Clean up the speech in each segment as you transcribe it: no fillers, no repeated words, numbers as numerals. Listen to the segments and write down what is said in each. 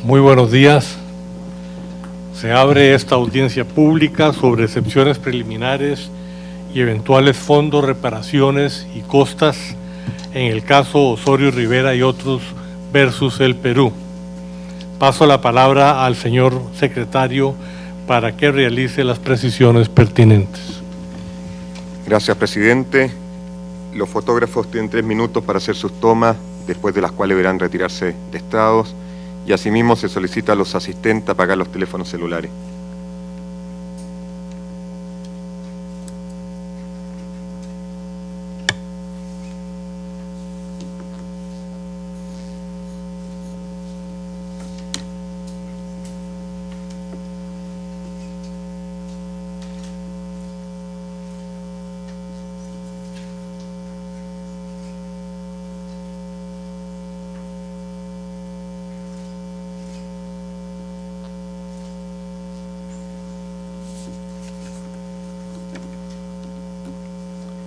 Muy buenos días. Se abre esta audiencia pública sobre excepciones preliminares y eventuales fondos, reparaciones y costas en el caso Osorio Rivera y otros versus el Perú. Paso la palabra al señor secretario para que realice las precisiones pertinentes. Gracias, presidente. Los fotógrafos tienen 3 minutos para hacer sus tomas, después de las cuales deberán retirarse de estrados, y asimismo se solicita a los asistentes apagar los teléfonos celulares.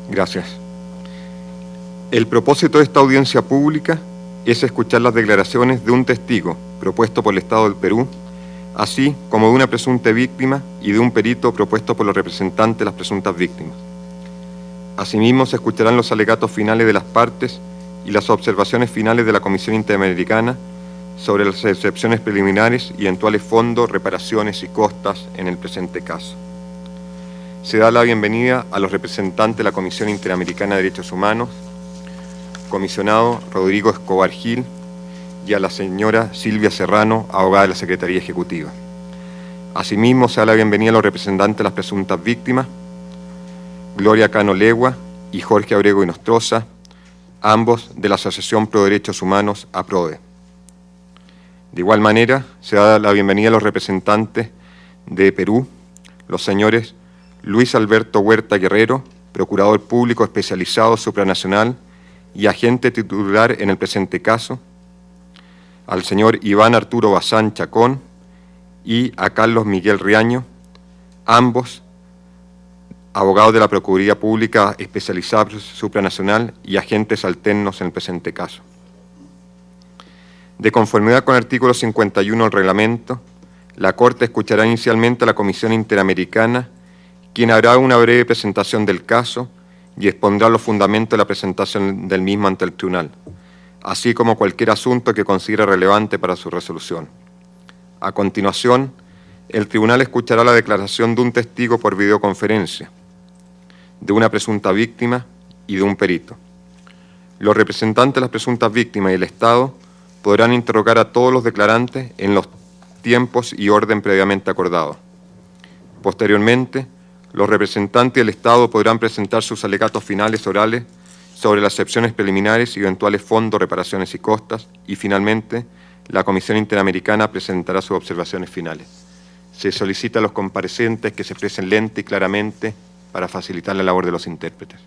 Gracias. El propósito de esta audiencia pública es escuchar las declaraciones de un testigo propuesto por el Estado del Perú, así como de una presunta víctima y de un perito propuesto por los representantes de las presuntas víctimas. Asimismo, se escucharán los alegatos finales de las partes y las observaciones finales de la Comisión Interamericana sobre las excepciones preliminares y eventuales fondos, reparaciones y costas en el presente caso. Se da la bienvenida a los representantes de la Comisión Interamericana de Derechos Humanos, comisionado Rodrigo Escobar Gil, y a la señora Silvia Serrano, abogada de la Secretaría Ejecutiva. Asimismo, se da la bienvenida a los representantes de las presuntas víctimas, Gloria Cano Legua y Jorge Abrego y Nostroza, ambos de la Asociación Pro Derechos Humanos, APRODE. De igual manera, se da la bienvenida a los representantes de Perú, los señores Luis Alberto Huerta Guerrero, Procurador Público Especializado Supranacional y agente titular en el presente caso, al señor Iván Arturo Bazán Chacón y a Carlos Miguel Riaño, ambos abogados de la Procuraduría Pública Especializada Supranacional y agentes alternos en el presente caso. De conformidad con el artículo 51 del reglamento, la Corte escuchará inicialmente a la Comisión Interamericana, quien hará una breve presentación del caso y expondrá los fundamentos de la presentación del mismo ante el tribunal, así como cualquier asunto que considere relevante para su resolución. A continuación, el tribunal escuchará la declaración de un testigo por videoconferencia, de una presunta víctima y de un perito. Los representantes de las presuntas víctimas y el Estado podrán interrogar a todos los declarantes en los tiempos y orden previamente acordados. Posteriormente, los representantes del Estado podrán presentar sus alegatos finales orales sobre las excepciones preliminares y eventuales fondos, reparaciones y costas, y finalmente, la Comisión Interamericana presentará sus observaciones finales. Se solicita a los comparecientes que se expresen lenta y claramente para facilitar la labor de los intérpretes.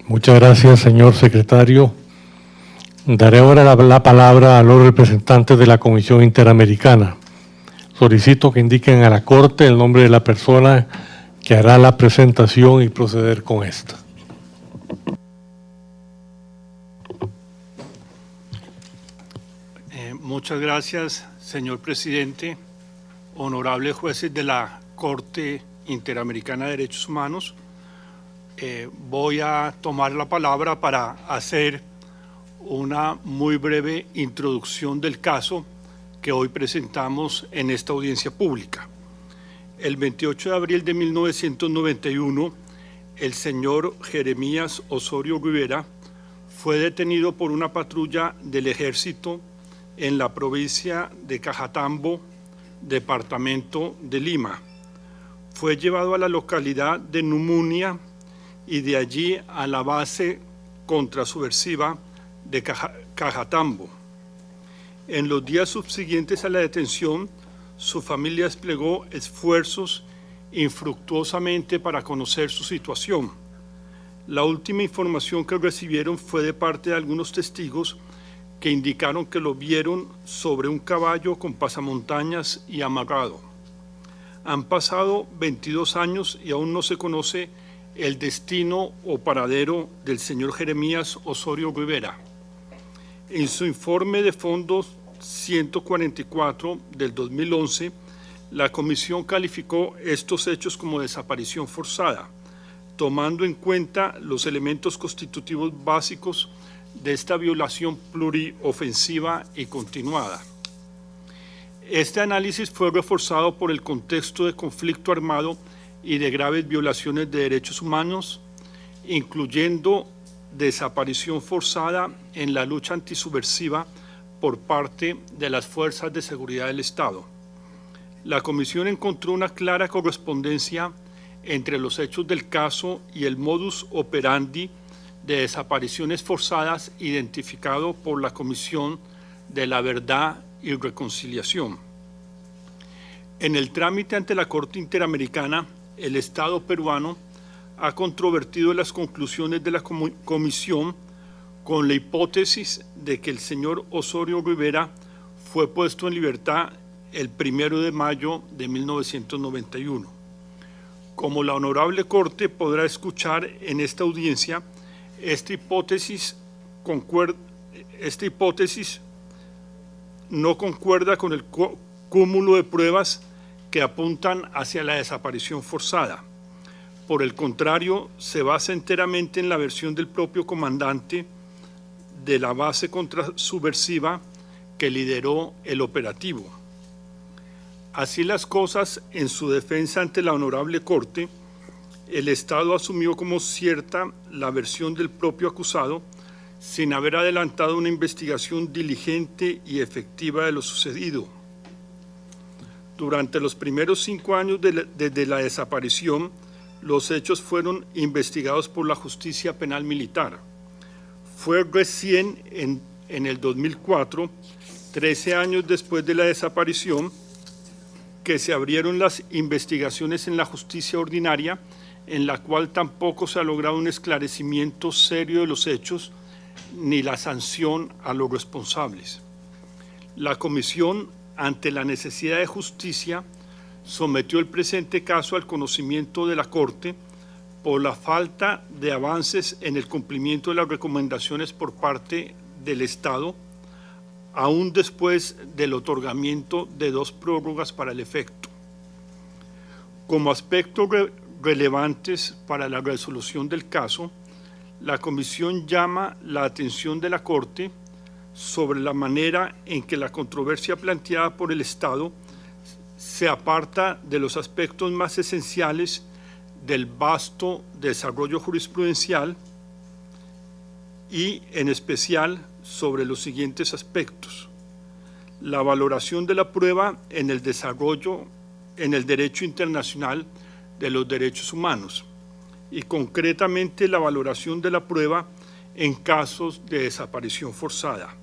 Muchas gracias, señor secretario. Daré ahora la palabra a los representantes de la Comisión Interamericana. Solicito que indiquen a la Corte el nombre de la persona que hará la presentación y proceder con esta. Muchas gracias, señor presidente, honorables jueces de la Corte Interamericana de Derechos Humanos. Voy a tomar la palabra para hacer una muy breve introducción del caso que hoy presentamos en esta audiencia pública. El 28 de abril de 1991, el señor Jeremías Osorio Rivera fue detenido por una patrulla del Ejército en la provincia de Cajatambo, departamento de Lima. Fue llevado a la localidad de Numunia y de allí a la base contrasubversiva de Cajatambo. En los días subsiguientes a la detención, su familia desplegó esfuerzos infructuosamente para conocer su situación. La última información que recibieron fue de parte de algunos testigos que indicaron que lo vieron sobre un caballo con pasamontañas y amarrado. Han pasado 22 años y aún no se conoce el destino o paradero del señor Jeremías Osorio Rivera. En su informe de fondos 144 del 2011, la Comisión calificó estos hechos como desaparición forzada, tomando en cuenta los elementos constitutivos básicos de esta violación pluriofensiva y continuada. Este análisis fue reforzado por el contexto de conflicto armado y de graves violaciones de derechos humanos, incluyendo desaparición forzada en la lucha antisubversiva por parte de las fuerzas de seguridad del Estado. La Comisión encontró una clara correspondencia entre los hechos del caso y el modus operandi de desapariciones forzadas identificado por la Comisión de la Verdad y Reconciliación. En el trámite ante la Corte Interamericana, el Estado peruano ha controvertido las conclusiones de la Comisión con la hipótesis de que el señor Osorio Rivera fue puesto en libertad el 1 de mayo de 1991. Como la Honorable Corte podrá escuchar en esta audiencia, esta hipótesis no concuerda con el cúmulo de pruebas que apuntan hacia la desaparición forzada. Por el contrario, se basa enteramente en la versión del propio comandante de la base contrasubversiva que lideró el operativo. Así las cosas, en su defensa ante la Honorable Corte, el Estado asumió como cierta la versión del propio acusado sin haber adelantado una investigación diligente y efectiva de lo sucedido. Durante los primeros 5 años desde la desaparición, los hechos fueron investigados por la Justicia Penal Militar. Fue recién en el 2004, 13 años después de la desaparición, que se abrieron las investigaciones en la justicia ordinaria, en la cual tampoco se ha logrado un esclarecimiento serio de los hechos ni la sanción a los responsables. La Comisión, ante la necesidad de justicia, sometió el presente caso al conocimiento de la Corte por la falta de avances en el cumplimiento de las recomendaciones por parte del Estado, aún después del otorgamiento de 2 prórrogas para el efecto. Como aspectos relevantes para la resolución del caso, la Comisión llama la atención de la Corte sobre la manera en que la controversia planteada por el Estado se aparta de los aspectos más esenciales del vasto desarrollo jurisprudencial y, en especial, sobre los siguientes aspectos: la valoración de la prueba en el desarrollo, en el derecho internacional de los derechos humanos y, concretamente, la valoración de la prueba en casos de desaparición forzada,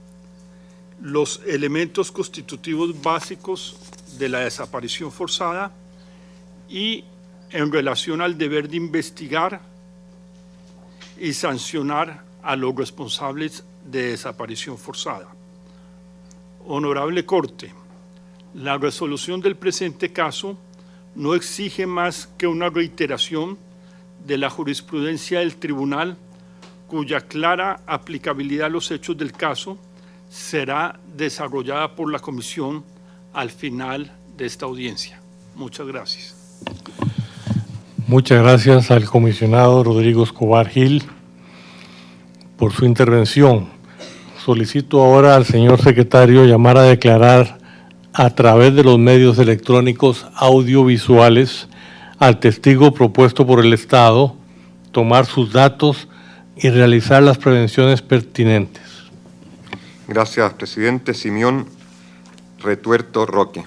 los elementos constitutivos básicos de la desaparición forzada y en relación al deber de investigar y sancionar a los responsables de desaparición forzada. Honorable Corte, la resolución del presente caso no exige más que una reiteración de la jurisprudencia del Tribunal, cuya clara aplicabilidad a los hechos del caso será desarrollada por la Comisión al final de esta audiencia. Muchas gracias. Muchas gracias al comisionado Rodrigo Escobar Gil por su intervención. Solicito ahora al señor secretario llamar a declarar a través de los medios electrónicos audiovisuales al testigo propuesto por el Estado, tomar sus datos y realizar las prevenciones pertinentes. Gracias, presidente. Simeón Retuerto Roque.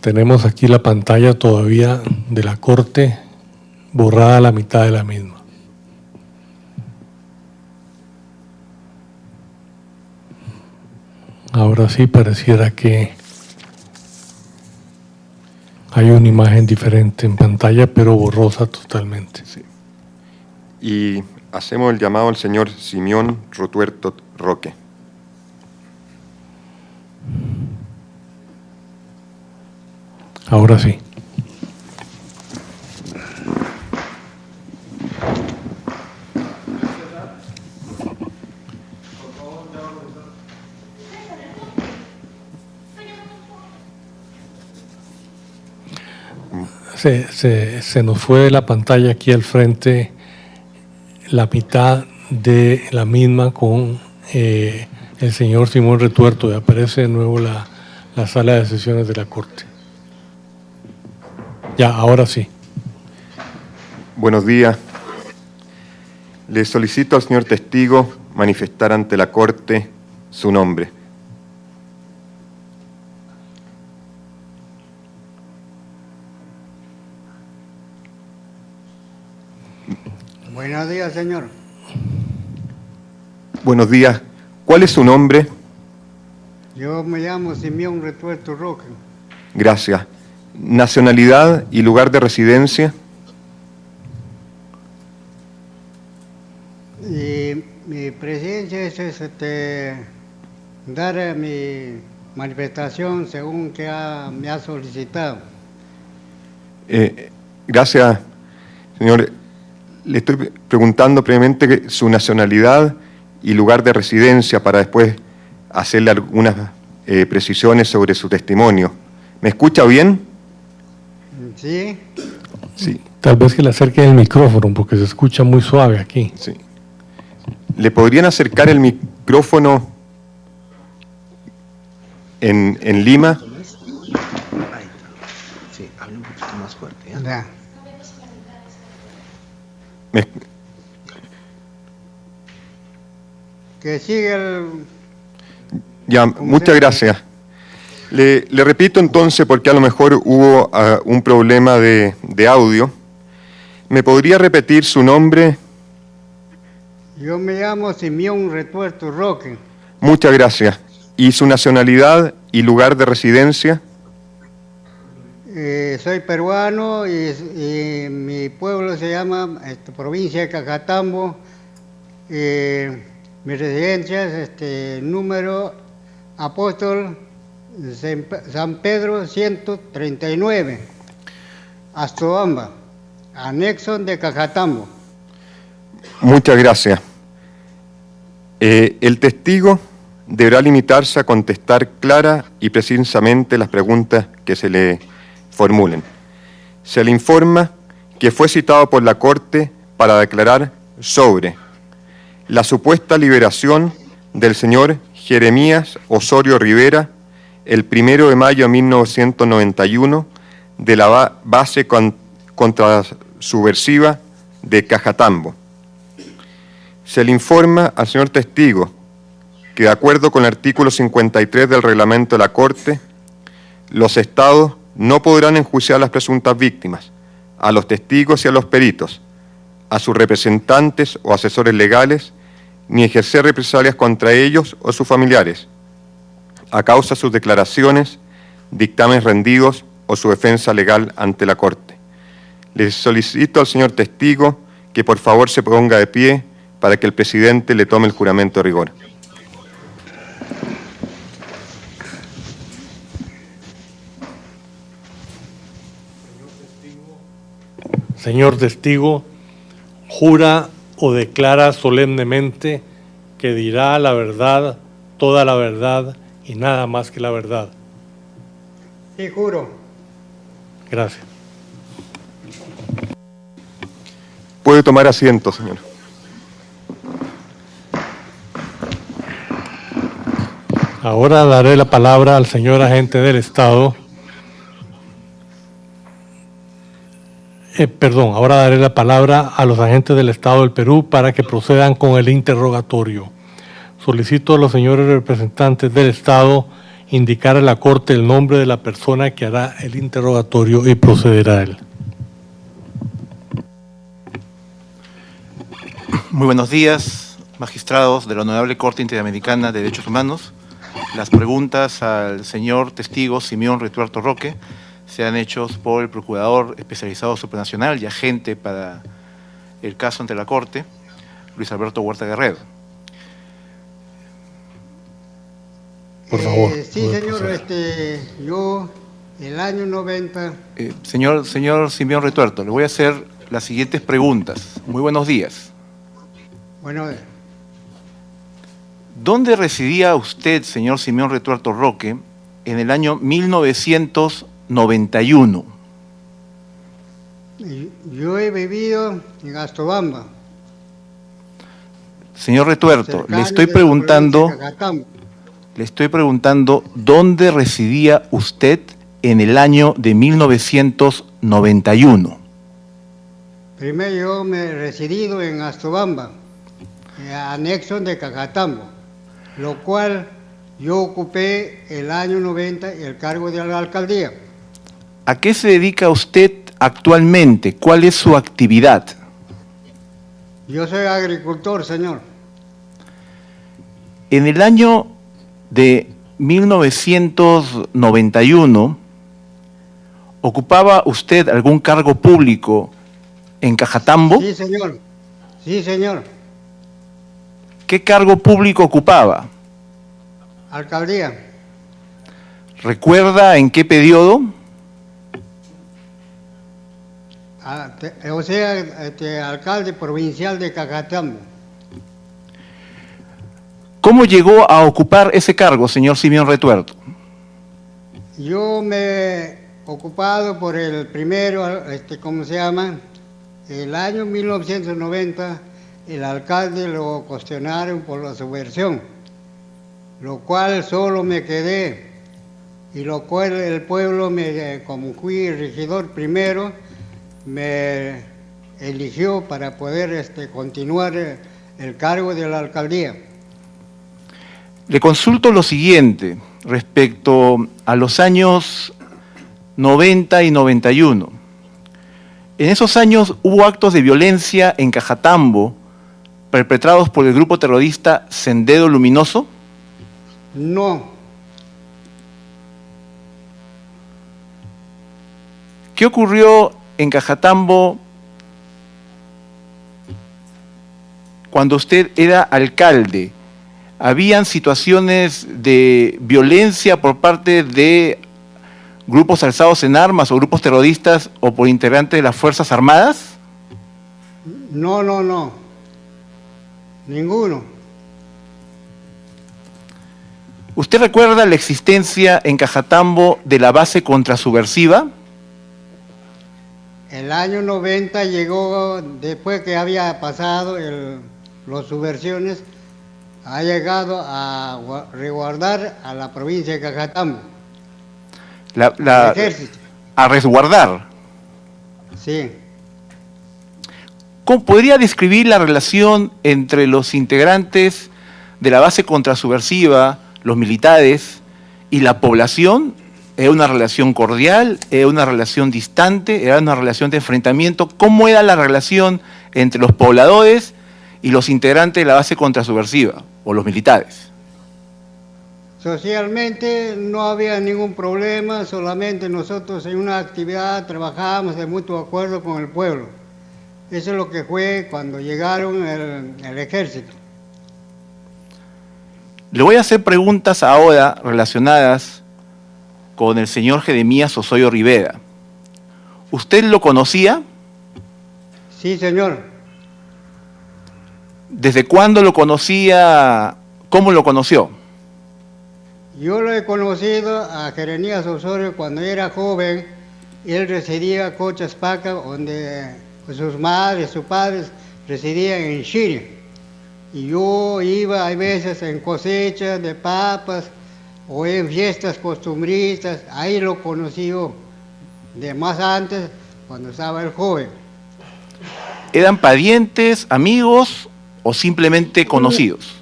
Tenemos aquí la pantalla todavía de la Corte, borrada la mitad de la misma. Ahora sí pareciera que hay una imagen diferente en pantalla, pero borrosa totalmente. Sí. Y hacemos el llamado al señor Simeón Rotuerto Roque. Ahora sí. Se nos fue de la pantalla aquí al frente la mitad de la misma con el señor Simón Retuerto, y aparece de nuevo la sala de sesiones de la Corte. Ya, ahora sí. Buenos días. Le solicito al señor testigo manifestar ante la Corte su nombre. Buenos días, señor. Buenos días. ¿Cuál es su nombre? Yo me llamo Simeón Retuerto Roque. Gracias. Nacionalidad y lugar de residencia. Y mi presencia es dar mi manifestación según que me ha solicitado. Gracias, señor. Le estoy preguntando previamente su nacionalidad y lugar de residencia para después hacerle algunas precisiones sobre su testimonio. ¿Me escucha bien? ¿Sí? Sí. Tal vez que le acerquen el micrófono porque se escucha muy suave aquí. Sí. ¿Le podrían acercar el micrófono en Lima? Sí, hable un poquito más fuerte. ¿eh? Ya. Que sigue el... Ya, muchas gracias. Le repito entonces, porque a lo mejor hubo un problema de audio. ¿Me podría repetir su nombre? Yo me llamo Simeón Retuerto Roque. Muchas gracias. ¿Y su nacionalidad y lugar de residencia? Soy peruano y mi pueblo se llama provincia de Cajatambo. Mi residencia es número Apóstol San Pedro 139, Astobamba, anexo de Cajatambo. Muchas gracias. El testigo deberá limitarse a contestar clara y precisamente las preguntas que se le formulen. Se le informa que fue citado por la Corte para declarar sobre la supuesta liberación del señor Jeremías Osorio Rivera el 1 de mayo de 1991 de la base contrasubversiva de Cajatambo. Se le informa al señor testigo que, de acuerdo con el artículo 53 del reglamento de la Corte, los estados no podrán enjuiciar a las presuntas víctimas, a los testigos y a los peritos, a sus representantes o asesores legales, ni ejercer represalias contra ellos o sus familiares, a causa de sus declaraciones, dictámenes rendidos o su defensa legal ante la Corte. Le solicito al señor testigo que por favor se ponga de pie para que el presidente le tome el juramento de rigor. Señor testigo, jura o declara solemnemente que dirá la verdad, toda la verdad y nada más que la verdad. Sí, juro. Gracias. Puede tomar asiento, señor. Ahora daré la palabra al señor agente del Estado. Ahora daré la palabra a los agentes del Estado del Perú para que procedan con el interrogatorio. Solicito a los señores representantes del Estado indicar a la Corte el nombre de la persona que hará el interrogatorio y procederá a él. Muy buenos días, magistrados de la Honorable Corte Interamericana de Derechos Humanos. Las preguntas al señor testigo Simeón Retuerto Roque se han hecho por el Procurador Especializado Supranacional y agente para el caso ante la Corte, Luis Alberto Huerta Guerrero. Por favor. Sí, señor, yo, el año 90... Señor Simeón Retuerto, le voy a hacer las siguientes preguntas. Muy buenos días. Bueno, ¿Dónde residía usted, señor Simeón Retuerto Roque, en el año 1991? yo he vivido en Astobamba. Señor Retuerto, cercano le estoy de la provincia de preguntando dónde residía usted en el año de 1991. Primero yo me he residido en Astobamba, anexo de Cajatambo, lo cual yo ocupé el año 90 el cargo de la alcaldía. ¿A qué se dedica usted actualmente? ¿Cuál es su actividad? Yo soy agricultor, señor. En el año de 1991, ¿ocupaba usted algún cargo público en Cajatambo? Sí, señor. Sí, señor. ¿Qué cargo público ocupaba? Alcaldía. ¿Recuerda en qué periodo? Alcalde provincial de Cajatambo. ¿Cómo llegó a ocupar ese cargo, señor Simeón Retuerto? Yo me he ocupado por el primero, ¿cómo se llama? El año 1990, el alcalde lo cuestionaron por la subversión, lo cual solo me quedé, y lo cual el pueblo, como fui regidor primero, me eligió para poder continuar el cargo de la alcaldía. Le consulto lo siguiente respecto a los años 90 y 91. En esos años hubo actos de violencia en Cajatambo perpetrados por el grupo terrorista Sendero Luminoso. No. ¿Qué ocurrió en Cajatambo cuando usted era alcalde? ¿Habían situaciones de violencia por parte de grupos alzados en armas o grupos terroristas o por integrantes de las Fuerzas Armadas? No. Ninguno. ¿Usted recuerda la existencia en Cajatambo de la base contrasubversiva? El año 90 llegó, después que había pasado las subversiones, ha llegado a resguardar a la provincia de Cajatambo. El ejército. A resguardar. Sí. ¿Cómo podría describir la relación entre los integrantes de la base contrasubversiva, los militares, y la población? ¿Era una relación cordial? ¿Era una relación distante? ¿Era una relación de enfrentamiento? ¿Cómo era la relación entre los pobladores y los integrantes de la base contrasubversiva o los militares? Socialmente no había ningún problema, solamente nosotros en una actividad trabajábamos de mutuo acuerdo con el pueblo. Eso es lo que fue cuando llegaron el ejército. Le voy a hacer preguntas ahora relacionadas con el señor Jeremías Osorio Rivera. ¿Usted lo conocía? Sí, señor. ¿Desde cuándo lo conocía? ¿Cómo lo conoció? Yo lo he conocido a Jeremías Osorio cuando era joven. Él residía en Cochaspaca, donde sus madres, sus padres residían en Chile. Y yo iba a veces en cosechas de papas o en fiestas costumbristas. Ahí lo conocí yo, de más antes, cuando estaba el joven. ¿Eran parientes, amigos o simplemente conocidos?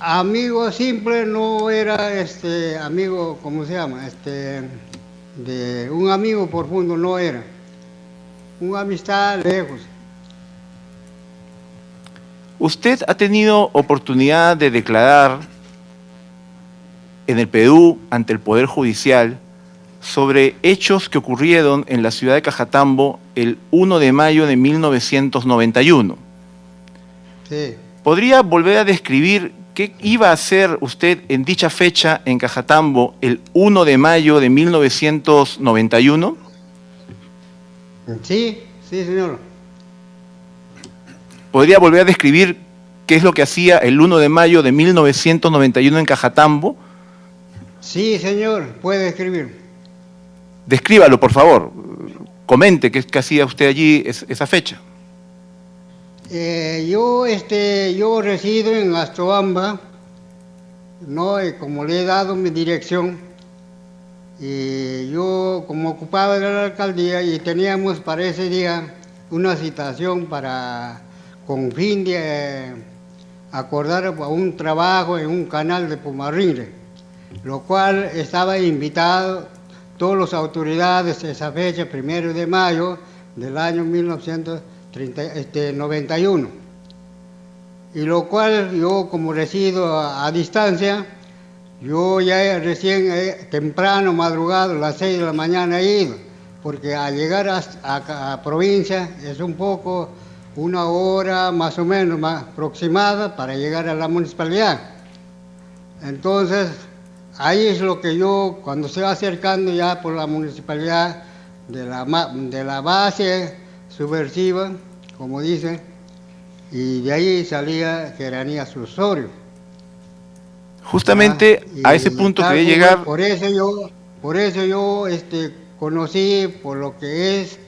amigo simple no era amigo, ¿cómo se llama? De un amigo profundo no era. Una amistad lejos. Usted ha tenido oportunidad de declarar en el Perú ante el Poder Judicial sobre hechos que ocurrieron en la ciudad de Cajatambo el 1 de mayo de 1991. Sí. ¿Podría volver a describir qué iba a hacer usted en dicha fecha en Cajatambo el 1 de mayo de 1991? Sí, señor. ¿Podría volver a describir qué es lo que hacía el 1 de mayo de 1991 en Cajatambo? Sí, señor, puede escribir. Descríbalo, por favor. Comente qué hacía usted allí esa fecha. Yo resido en Astrobamba, ¿no? Como le he dado mi dirección, y yo como ocupaba de la alcaldía y teníamos para ese día una citación con fin de acordar un trabajo en un canal de Pumarrinre, lo cual estaba invitado todas las autoridades esa fecha, 1 de mayo del año 1991. Y lo cual yo, como resido a distancia, yo ya recién temprano, madrugado, a las 6 de la mañana he ido, porque al llegar a provincia es un poco, una hora más o menos más aproximada para llegar a la municipalidad. Entonces, ahí es lo que yo, cuando se va acercando ya por la municipalidad de la base subversiva, como dicen, y de ahí salía Geranía Susorio. Justamente a ese punto quería llegar. Por eso yo conocí por lo que es,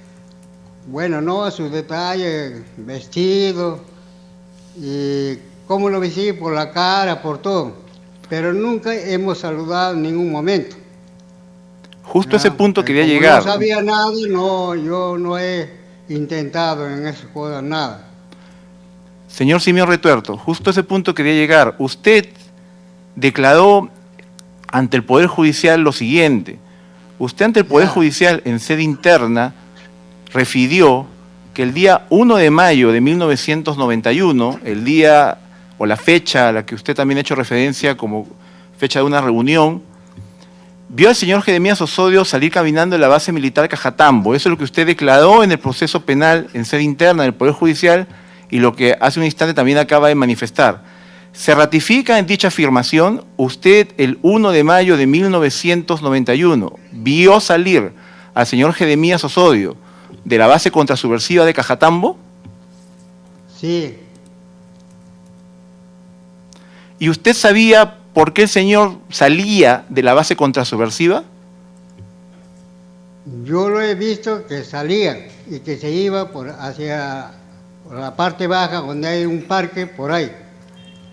bueno, no su detalle, vestido, y cómo lo vi por la cara, por todo. Pero nunca hemos saludado en ningún momento. Justo a ese punto quería como llegar. No sabía nada, yo no he intentado en esas cosas nada. Señor Simeón Retuerto, justo a ese punto quería llegar. Usted declaró ante el Poder Judicial lo siguiente. Usted ante el Poder Judicial en sede interna refirió que el día 1 de mayo de 1991, el día o la fecha a la que usted también ha hecho referencia como fecha de una reunión, vio al señor Jeremías Osodio salir caminando en la base militar Cajatambo. Eso es lo que usted declaró en el proceso penal en sede interna del Poder Judicial y lo que hace un instante también acaba de manifestar. Se ratifica en dicha afirmación, usted el 1 de mayo de 1991 vio salir al señor Jeremías Osodio de la base contrasubversiva de Cajatambo. Sí. ¿Y usted sabía por qué el señor salía de la base contrasubversiva? Yo lo he visto que salía y que se iba hacia la parte baja donde hay un parque por ahí.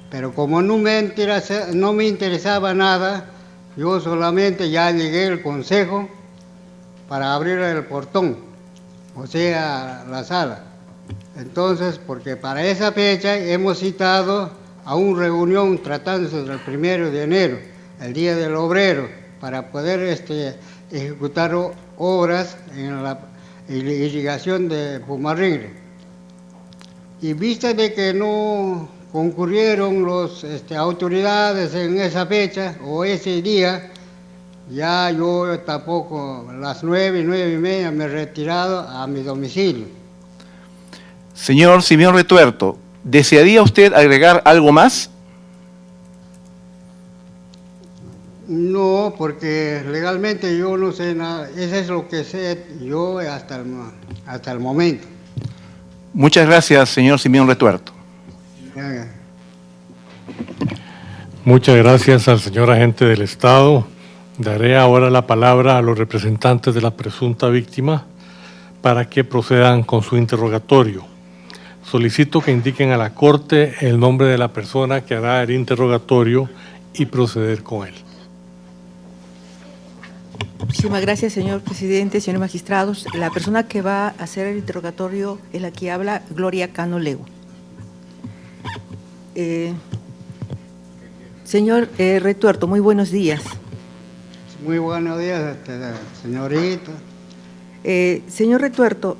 Pero como no me interesaba nada, yo solamente ya llegué al consejo para abrir el portón, o sea, la sala. Entonces, porque para esa fecha hemos citado a una reunión tratándose del 1 de enero, el Día del Obrero, para poder ejecutar obras en la irrigación de Pumarrinre. Y vista de que no concurrieron las autoridades en esa fecha o ese día, ya yo tampoco, a las 9:30 me he retirado a mi domicilio. Señor Simeón Retuerto, ¿desearía usted agregar algo más? No, porque legalmente yo no sé nada. Eso es lo que sé yo hasta el momento. Muchas gracias, señor Simeón Retuerto. Muchas gracias al señor agente del Estado. Daré ahora la palabra a los representantes de la presunta víctima para que procedan con su interrogatorio. Solicito que indiquen a la Corte el nombre de la persona que hará el interrogatorio y proceder con él. Muchísimas gracias, señor presidente, señores magistrados. La persona que va a hacer el interrogatorio es la que habla, Gloria Cano Lego. Señor Retuerto, muy buenos días. Muy buenos días, señorita. Señor Retuerto,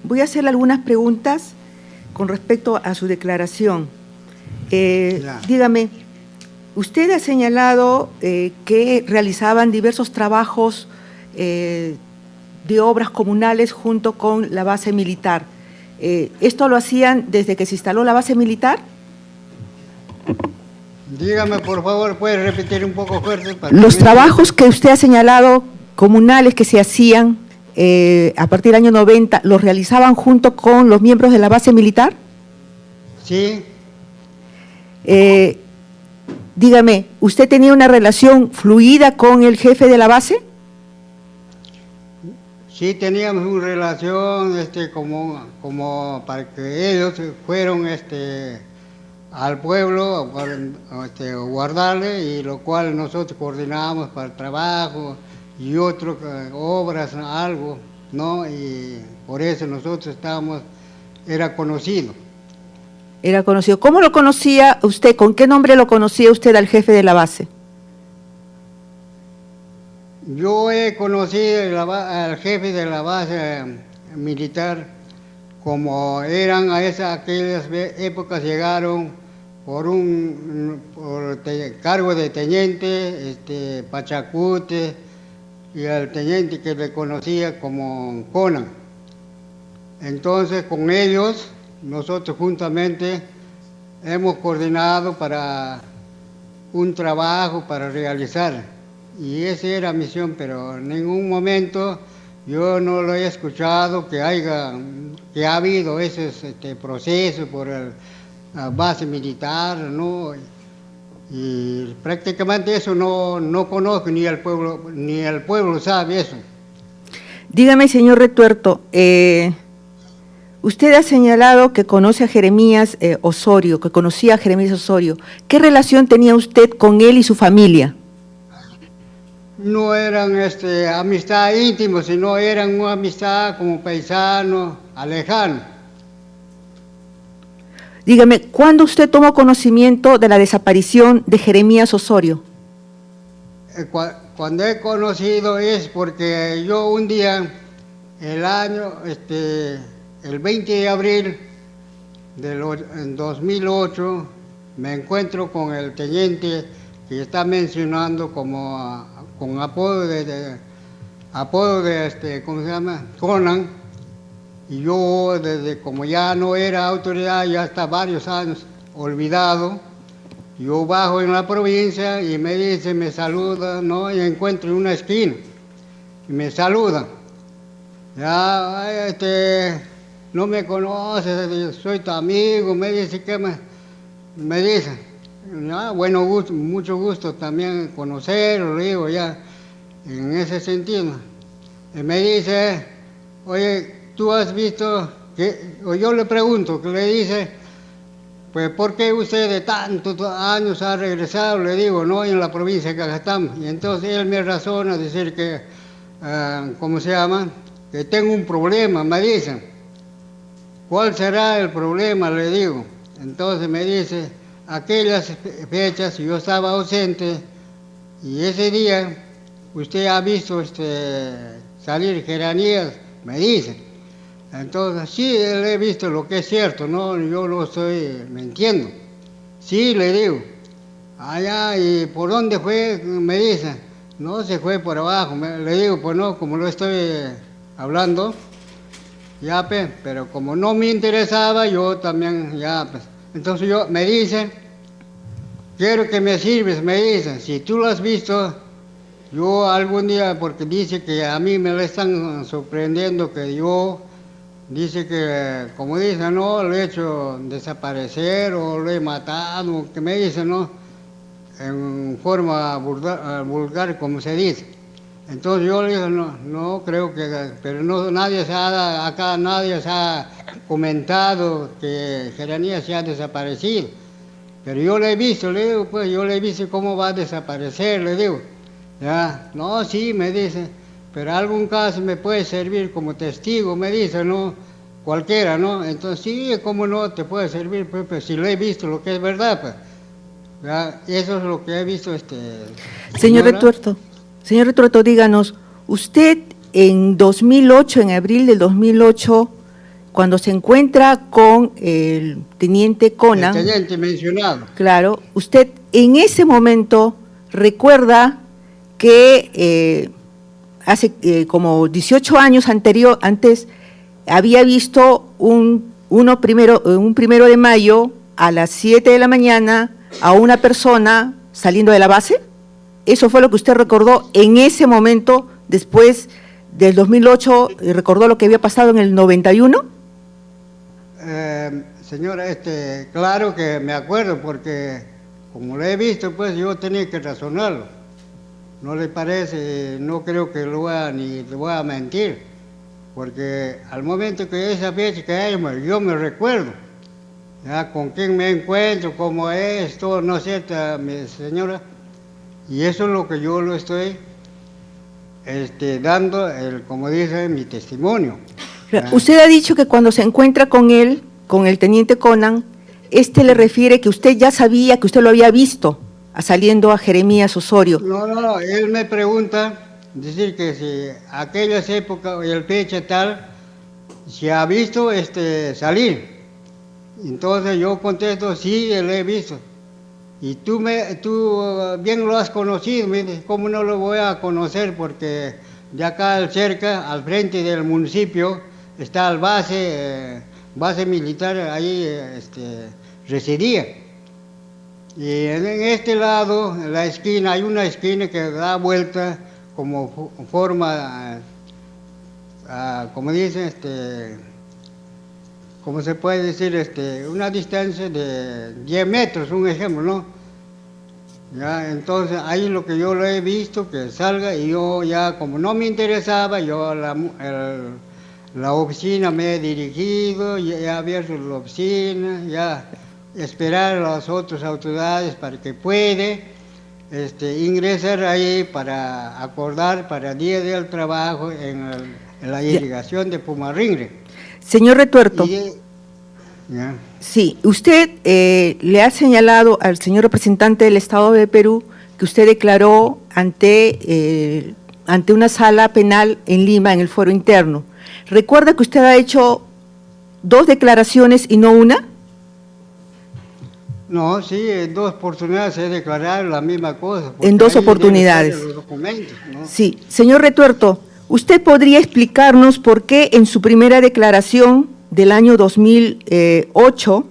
voy a hacerle algunas preguntas con respecto a su declaración. Ya. Dígame, usted ha señalado que realizaban diversos trabajos de obras comunales junto con la base militar. ¿Esto lo hacían desde que se instaló la base militar? Dígame, por favor, ¿puede repetir un poco fuerte? Los trabajos que usted ha señalado, comunales que se hacían a partir del año 90, ¿los realizaban junto con los miembros de la base militar? Sí, Dígame, ¿usted tenía una relación fluida con el jefe de la base? sí teníamos una relación como para que ellos fueron al pueblo a guardarle, y lo cual nosotros coordinábamos para el trabajo y otras obras, algo, ¿no? Y por eso nosotros era conocido. Era conocido. ¿Cómo lo conocía usted? ¿Con qué nombre lo conocía usted al jefe de la base? Yo he conocido al jefe de la base militar, como eran aquellas épocas, llegaron por cargo de teniente, Pachacute, y al teniente que le conocía como Conan. Entonces, con ellos, nosotros juntamente hemos coordinado para un trabajo para realizar, y esa era mi misión, pero en ningún momento yo no lo he escuchado que ha habido ese proceso por la base militar, ¿no? Y prácticamente eso no conozco, ni el pueblo sabe eso. Dígame, señor Retuerto, usted ha señalado que conoce a Jeremías Osorio, que conocía a Jeremías Osorio. ¿Qué relación tenía usted con él y su familia? No eran amistad íntima, sino eran una amistad como paisano, lejano. Dígame, ¿cuándo usted tomó conocimiento de la desaparición de Jeremías Osorio? Cuando he conocido es porque yo un día, el 20 de abril del 2008, me encuentro con el teniente que está mencionando con apodo de ¿cómo se llama? Conan. Y yo, como ya no era autoridad, ya hasta varios años olvidado, yo bajo en la provincia y me saluda, ¿no? Y encuentro en una esquina y me saluda. Ya, no me conoces, soy tu amigo, me dice, me dice, ya, bueno, mucho gusto también conocerlo, digo, ya, en ese sentido. Y me dice, oye, ¿tú has visto o yo le pregunto, que le dice, pues, ¿por qué usted de tantos años ha regresado? Le digo, no, en la provincia de Cajatán. Y entonces él me razona, decir que, ¿cómo se llama? Que tengo un problema, me dice. ¿Cuál será el problema? Le digo. Entonces me dice, aquellas fechas yo estaba ausente, y ese día usted ha visto salir Jeremías, me dice. Entonces, sí, le he visto lo que es cierto, no, yo lo estoy mintiendo. Sí, le digo. Allá, ¿y por dónde fue? Me dice. No, se fue por abajo. Le digo, pues no, como lo estoy hablando, ya, pero como no me interesaba, yo también, ya, pues. Entonces me dice, quiero que me sirves, me dice. Si tú lo has visto, yo algún día, porque dice que a mí me lo están sorprendiendo, que yo... Dice que, como dice, no, lo he hecho desaparecer o lo he matado, que me dice, ¿no? En forma vulgar, como se dice. Entonces yo le digo, no creo que, pero no, nadie se ha comentado que Jeremías se ha desaparecido. Pero yo le he visto, le digo, pues yo le he visto cómo va a desaparecer, le digo. Ya, no, sí, me dice. Pero algún caso me puede servir como testigo, me dice, ¿no? Cualquiera, ¿no? Entonces, sí, ¿cómo no te puede servir? Pues si lo he visto, lo que es verdad, pues. ¿verdad? Eso es lo que he visto. Señor señora. Retuerto, díganos, usted en 2008, en abril del 2008, cuando se encuentra con el teniente Conan, El teniente mencionado. claro, usted en ese momento recuerda que hace como 18 años antes había visto un primero de mayo a las 7 de la mañana a una persona saliendo de la base. ¿Eso fue lo que usted recordó en ese momento, después del 2008, recordó lo que había pasado en el 91? Señora, claro que me acuerdo, porque como lo he visto, pues yo tenía que razonarlo. ¿No le parece? No creo que ni le voy a mentir, porque al momento que esa fecha que hay, yo me recuerdo, ¿ya? Con quién me encuentro, cómo es, todo, ¿no es cierto, mi señora? Y eso es lo que yo lo estoy dando, como dice, mi testimonio. Usted ha dicho que cuando se encuentra con él, con el teniente Conan, le refiere que usted ya sabía, que usted lo había visto saliendo a Jeremías Osorio. No, él me pregunta, decir que si aquellas épocas, el fecha tal, se ha visto salir. Entonces yo contesto, sí, lo he visto. Y tú bien lo has conocido, me dice, ¿cómo no lo voy a conocer? Porque de acá cerca, al frente del municipio, está el base militar, ahí residía. Y en este lado, en la esquina, hay una esquina que da vuelta como forma, como dicen, ¿cómo se puede decir? Una distancia de 10 metros, un ejemplo, ¿no? Ya, entonces, ahí lo que yo lo he visto, que salga, y yo ya, como no me interesaba, yo a la oficina me he dirigido, ya he abierto la oficina, ya esperar a las otras autoridades para que puede ingresar ahí para acordar para el día del trabajo en la irrigación de Pumarringre. Señor Retuerto, Ya. sí, usted le ha señalado al señor representante del Estado de Perú que usted declaró ante una sala penal en Lima, en el foro interno. ¿Recuerda que usted ha hecho 2 declaraciones y no una? No, sí, en 2 oportunidades he declarado la misma cosa. En 2 ahí oportunidades. deben estar los documentos, ¿no? Sí, señor Retuerto, ¿usted podría explicarnos por qué en su primera declaración del año 2008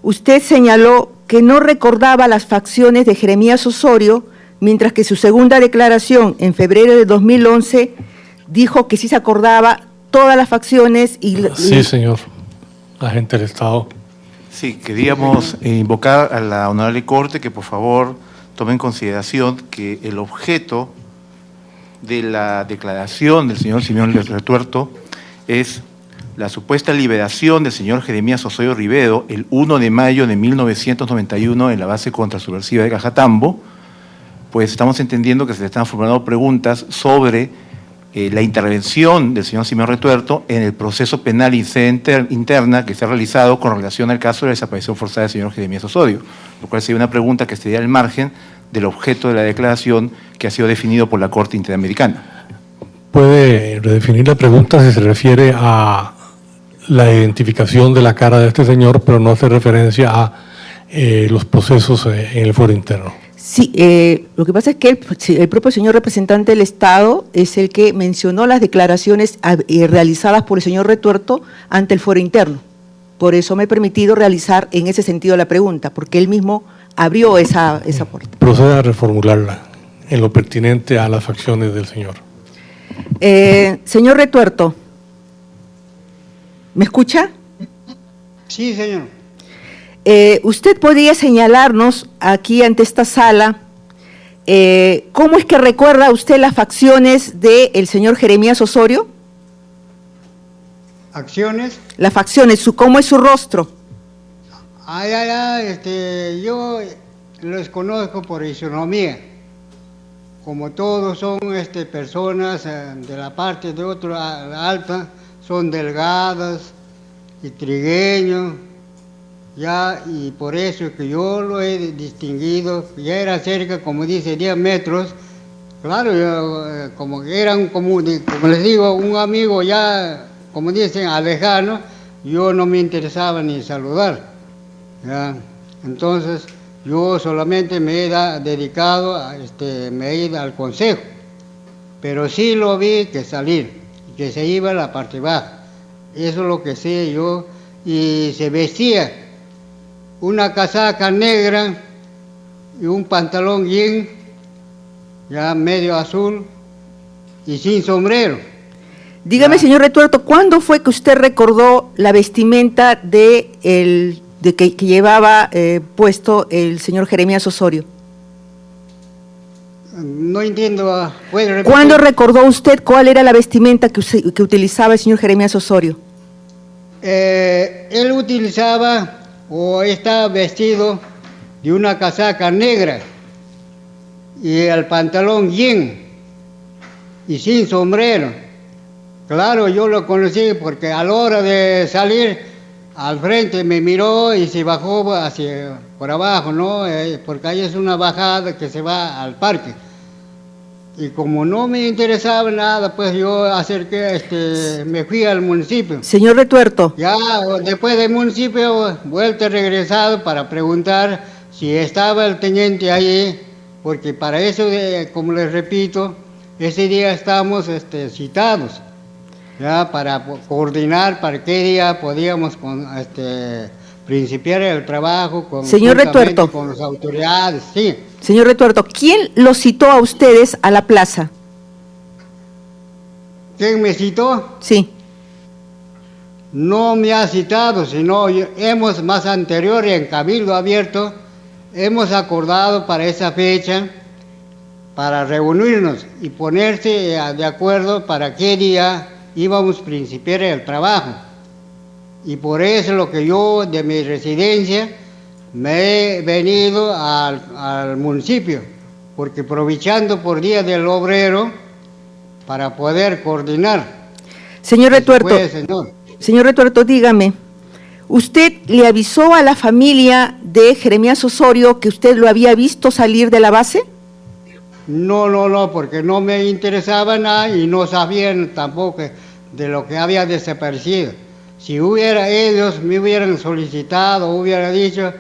usted señaló que no recordaba las facciones de Jeremías Osorio, mientras que su segunda declaración en febrero de 2011 dijo que sí se acordaba todas las facciones Sí, señor agente del Estado. Sí, queríamos invocar a la Honorable Corte que por favor tome en consideración que el objeto de la declaración del señor Simeón Retuerto es la supuesta liberación del señor Jeremías Osorio Rivedo el 1 de mayo de 1991 en la base contrasubversiva de Cajatambo. Pues estamos entendiendo que se le están formulando preguntas sobre la intervención del señor Simeón Retuerto en el proceso penal interna que se ha realizado con relación al caso de la desaparición forzada del señor Jeremías Osorio, lo cual sería una pregunta que estaría al margen del objeto de la declaración que ha sido definido por la Corte Interamericana. Puede redefinir la pregunta si se refiere a la identificación de la cara de este señor, pero no hace referencia a los procesos en el foro interno. Sí, lo que pasa es que el propio señor representante del Estado es el que mencionó las declaraciones realizadas por el señor Retuerto ante el foro interno. Por eso me he permitido realizar en ese sentido la pregunta, porque él mismo abrió esa puerta. Proceda a reformularla en lo pertinente a las facciones del señor. Señor Retuerto, ¿me escucha? Sí, señor. ¿Usted podría señalarnos aquí ante esta sala cómo es que recuerda usted las facciones del señor Jeremías Osorio? ¿Acciones? Las facciones, ¿cómo es su rostro? Yo los conozco por fisonomía. Como todos son personas de la parte de otra alta, son delgadas y trigueños. ya, y por eso que yo lo he distinguido, ya era cerca, como dice, 10 metros, claro, yo, como que eran, como les digo, un amigo ya, como dicen, lejano, yo no me interesaba ni saludar, ¿ya? Entonces, yo solamente me he dedicado, me he ido al consejo, pero sí lo vi que salir, que se iba a la parte baja, eso es lo que sé yo, y se vestía una casaca negra y un pantalón jean, ya medio azul y sin sombrero. Dígame, señor Retuerto, ¿cuándo fue que usted recordó la vestimenta de que llevaba puesto el señor Jeremías Osorio? No entiendo, ¿puede repetir? ¿Cuándo recordó usted cuál era la vestimenta que utilizaba el señor Jeremías Osorio? Él utilizaba o estaba vestido de una casaca negra y el pantalón jean y sin sombrero. Claro, yo lo conocí porque a la hora de salir al frente me miró y se bajó hacia por abajo, ¿no? Porque ahí es una bajada que se va al parque. Y como no me interesaba nada, pues yo acerqué, me fui al municipio. Señor Retuerto. Ya después del municipio, vuelta regresado para preguntar si estaba el teniente ahí, porque para eso, como les repito, ese día estábamos citados, ya para coordinar para qué día podíamos principiar el trabajo señor Retuerto, con las autoridades, sí. Señor Retuerto, ¿quién los citó a ustedes a la plaza? ¿Quién me citó? Sí. No me ha citado, sino hemos más anterior en Cabildo Abierto, hemos acordado para esa fecha, para reunirnos y ponerse de acuerdo para qué día íbamos a principiar el trabajo. Y por eso lo que yo de mi residencia me he venido al municipio, porque aprovechando por Día del Obrero para poder coordinar. Señor Retuerto, señor. Señor Retuerto, dígame, ¿usted le avisó a la familia de Jeremías Osorio que usted lo había visto salir de la base? No, porque no me interesaba nada y no sabían tampoco de lo que había desaparecido. Si ellos me hubieran solicitado, hubiera dicho,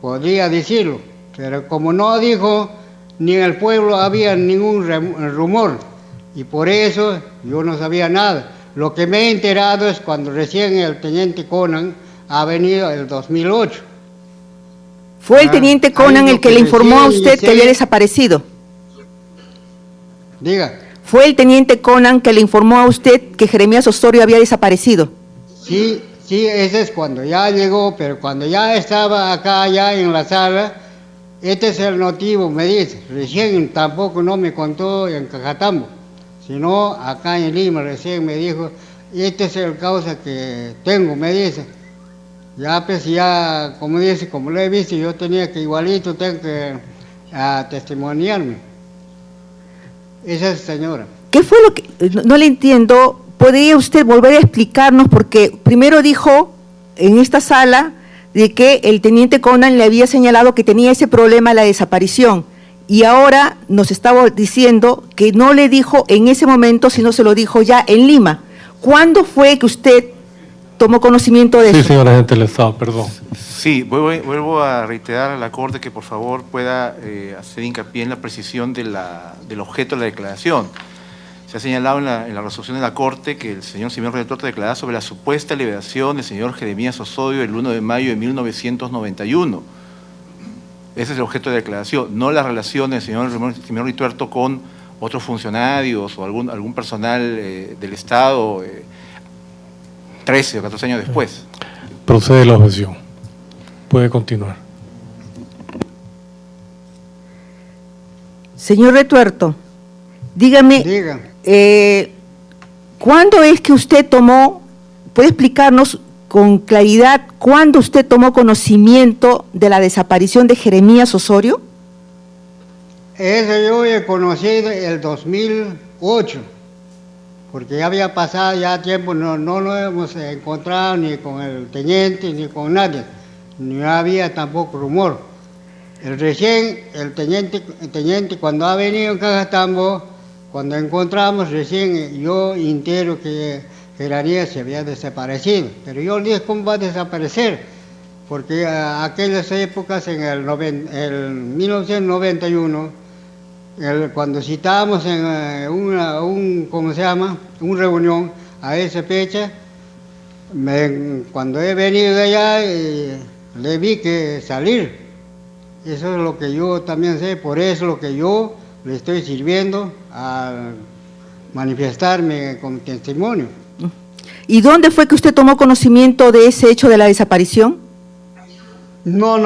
podría decirlo, pero como no dijo, ni en el pueblo había ningún rumor, y por eso yo no sabía nada. Lo que me he enterado es cuando recién el teniente Conan ha venido el 2008. ¿Fue el teniente Conan el que le informó a usted que había desaparecido? Diga. ¿Fue el teniente Conan que le informó a usted que Jeremías Osorio había desaparecido? Sí, ese es cuando ya llegó, pero cuando ya estaba acá, ya en la sala, este es el motivo, me dice. Recién tampoco no me contó en Cajatambo, sino acá en Lima recién me dijo, este es el causa que tengo, me dice. Ya pues ya, como dice, como lo he visto, yo tenía que igualito, tengo que testimoniarme. Esa es señora. ¿Qué fue lo que, no le entiendo, podría usted volver a explicarnos? Porque primero dijo en esta sala de que el teniente Conan le había señalado que tenía ese problema de la desaparición, y ahora nos estaba diciendo que no le dijo en ese momento, sino se lo dijo ya en Lima. ¿Cuándo fue que usted tomó conocimiento de eso? Sí, señor agente del Estado, perdón. Sí, vuelvo a reiterar a la Corte que por favor pueda hacer hincapié en la precisión del objeto de la declaración. Se ha señalado en la resolución de la Corte que el señor Simeón Retuerto declaraba sobre la supuesta liberación del señor Jeremías Osorio el 1 de mayo de 1991. Ese es el objeto de la declaración, no la relación del señor Simeón Retuerto con otros funcionarios o algún personal del Estado 13 o 14 años después. Procede la objeción. Puede continuar. Señor Retuerto, dígame, Diga. ¿cuándo es que usted puede explicarnos con claridad cuándo usted tomó conocimiento de la desaparición de Jeremías Osorio? Eso yo he conocido el 2008, porque ya había pasado ya tiempo, no lo hemos encontrado ni con el teniente ni con nadie. ni había tampoco rumor. Recién el teniente cuando ha venido en Cajatambo, cuando encontramos, recién yo entero que Geranía se había desaparecido. Pero yo le dije, ¿cómo va a desaparecer? Porque aquellas épocas, en el 1991, cuando citábamos en ¿cómo se llama? Una reunión a esa fecha, cuando he venido de allá, le vi que salir. Eso es lo que yo también sé, por eso es lo que yo le estoy sirviendo a manifestarme con testimonio. ¿Y dónde fue que usted tomó conocimiento de ese hecho de la desaparición? No,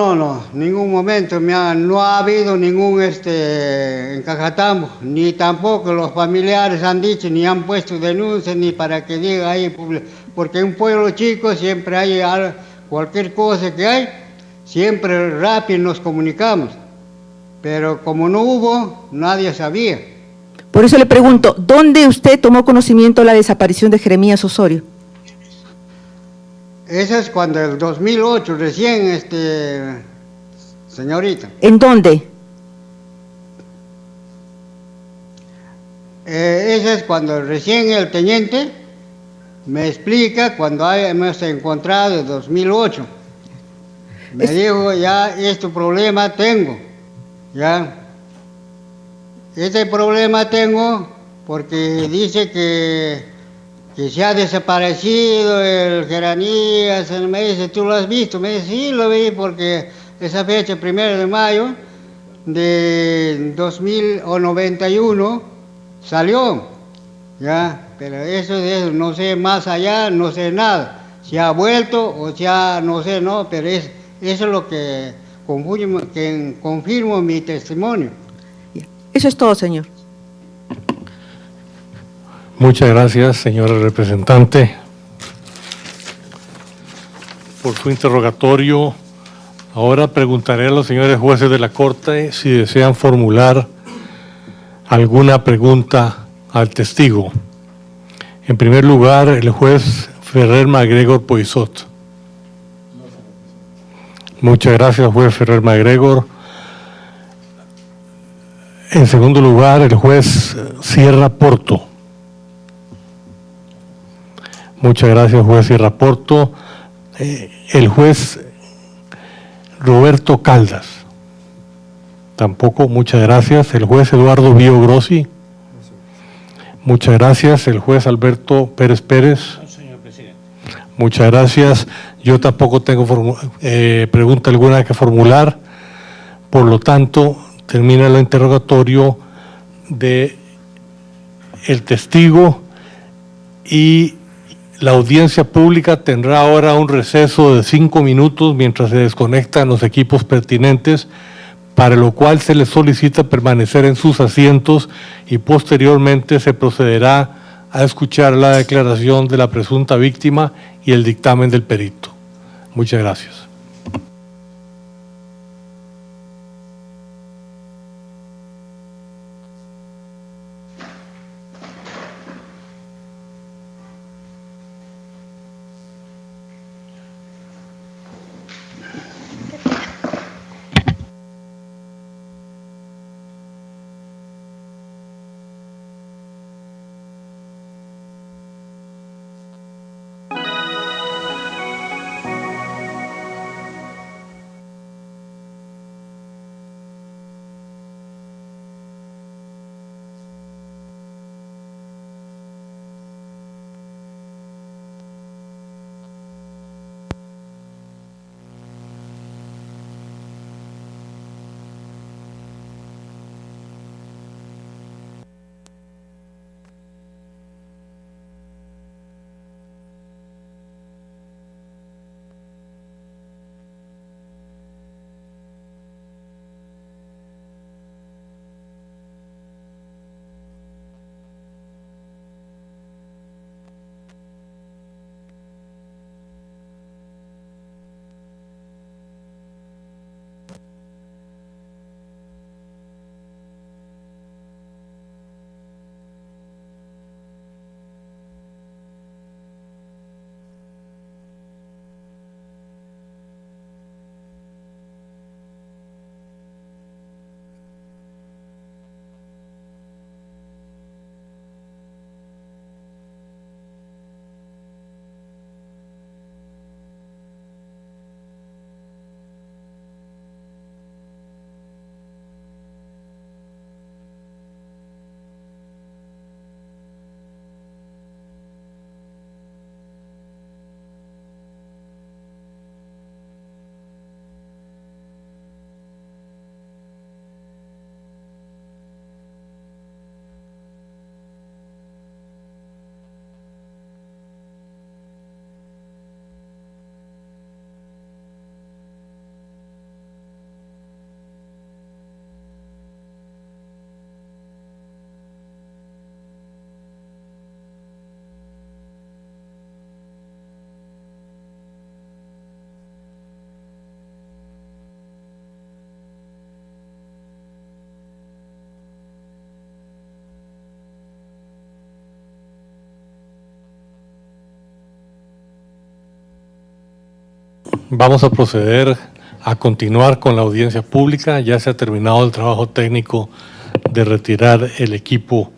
ningún momento, no ha habido ningún en Cajatambo, ni tampoco los familiares han dicho, ni han puesto denuncias, ni para que diga ahí, porque en un pueblo chico siempre hay cualquier cosa que hay, siempre rápido nos comunicamos, pero como no hubo, nadie sabía. Por eso le pregunto, ¿dónde usted tomó conocimiento de la desaparición de Jeremías Osorio? Eso es cuando el 2008, recién, señorita. ¿En dónde? Eso es cuando recién el teniente me explica cuando hemos encontrado en 2008. Me dijo, ya, este problema tengo, ya. Este problema tengo porque dice que se ha desaparecido el Geranías. Me dice, ¿tú lo has visto? Me dice, sí, lo vi porque esa fecha, 1 de mayo de 2091, salió, ya, pero eso no sé más allá, no sé nada, si ha vuelto o si ha, no sé, no, pero eso es lo que confirmo mi testimonio. Eso es todo, señor. Muchas gracias, señora representante, por su interrogatorio. Ahora preguntaré a los señores jueces de la Corte si desean formular alguna pregunta al testigo. En primer lugar, el juez Ferrer MacGregor Poisot. Muchas gracias, juez Ferrer MacGregor. En segundo lugar, el juez Sierra Porto. Muchas gracias, juez Sierra Porto. El juez Roberto Caldas. Tampoco, muchas gracias. El juez Eduardo Bío Grossi. Muchas gracias. El juez Alberto Pérez Pérez. Señor presidente. Muchas gracias. Yo tampoco tengo pregunta alguna que formular. Por lo tanto, termina el interrogatorio de el testigo y la audiencia pública tendrá ahora un receso de 5 minutos mientras se desconectan los equipos pertinentes, para lo cual se les solicita permanecer en sus asientos y posteriormente se procederá a escuchar la declaración de la presunta víctima y el dictamen del perito. Muchas gracias. Vamos a proceder a continuar con la audiencia pública. Ya se ha terminado el trabajo técnico de retirar el equipo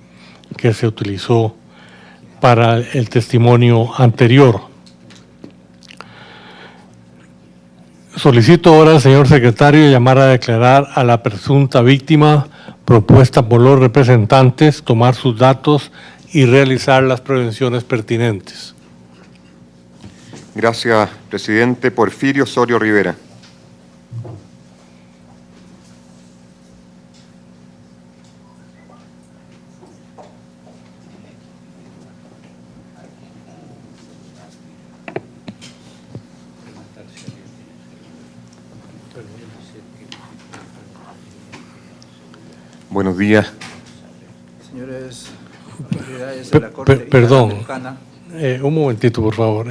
que se utilizó para el testimonio anterior. Solicito ahora al señor secretario llamar a declarar a la presunta víctima propuesta por los representantes, tomar sus datos y realizar las prevenciones pertinentes. Gracias, presidente. Porfirio Osorio Rivera. Buenos días. Señores autoridades de la Corte Perdón, Interamericana, un momentito, por favor.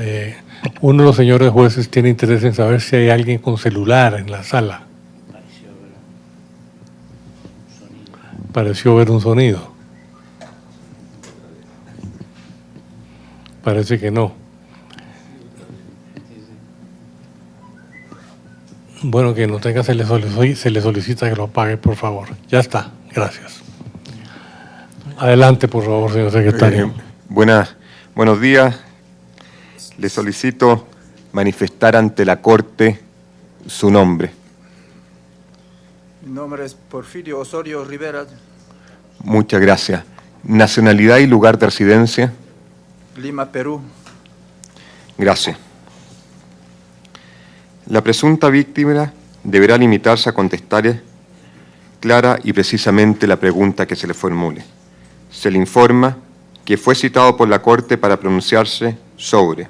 Uno de los señores jueces tiene interés en saber si hay alguien con celular en la sala. Pareció ver un sonido. Parece que no. Bueno, que no tenga, se le solicita que lo apague, por favor. Ya está, gracias. Adelante, por favor, señor secretario. Buenos días. Le solicito manifestar ante la Corte su nombre. mi nombre es Porfirio Osorio Rivera, Muchas gracias. Nacionalidad y lugar de residencia. Lima, Perú. Gracias. La presunta víctima deberá limitarse a contestar clara y precisamente la pregunta que se le formule. Se le informa que fue citado por la Corte para pronunciarse sobre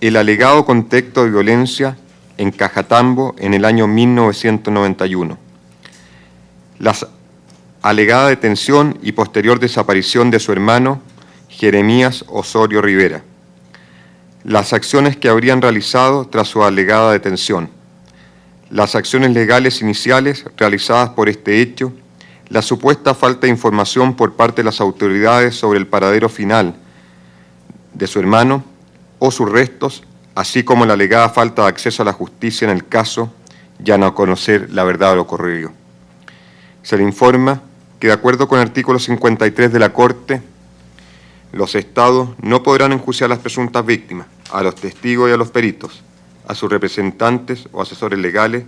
el alegado contexto de violencia en Cajatambo en el año 1991, la alegada detención y posterior desaparición de su hermano Jeremías Osorio Rivera, las acciones que habrían realizado tras su alegada detención, las acciones legales iniciales realizadas por este hecho, la supuesta falta de información por parte de las autoridades sobre el paradero final de su hermano o sus restos, así como la alegada falta de acceso a la justicia en el caso, ya no conocer la verdad de lo ocurrido. Se le informa que, de acuerdo con el artículo 53 de la Corte, los Estados no podrán enjuiciar a las presuntas víctimas, a los testigos y a los peritos, a sus representantes o asesores legales,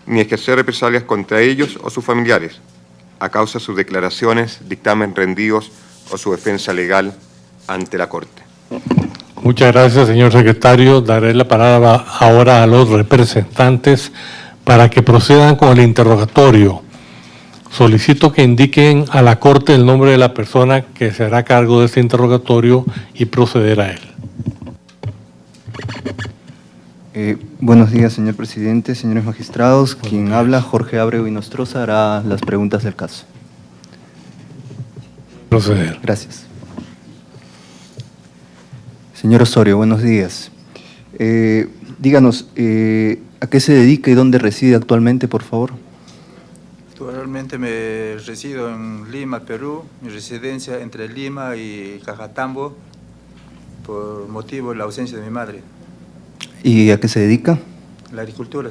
ni ejercer represalias contra ellos o sus familiares, a causa de sus declaraciones, dictamen rendidos o su defensa legal ante la Corte. Muchas gracias, señor secretario. Daré la palabra ahora a los representantes para que procedan con el interrogatorio. Solicito que indiquen a la Corte el nombre de la persona que se hará cargo de este interrogatorio y proceder a él. Buenos días, señor presidente, señores magistrados. Quien habla, Jorge Abreu y Nostroza, hará las preguntas del caso. Proceder. Gracias. Señor Osorio, buenos días. Díganos, ¿a qué se dedica y dónde reside actualmente, por favor? Actualmente me resido en Lima, Perú. Mi residencia entre Lima y Cajatambo por motivo de la ausencia de mi madre. ¿Y a qué se dedica? La agricultura.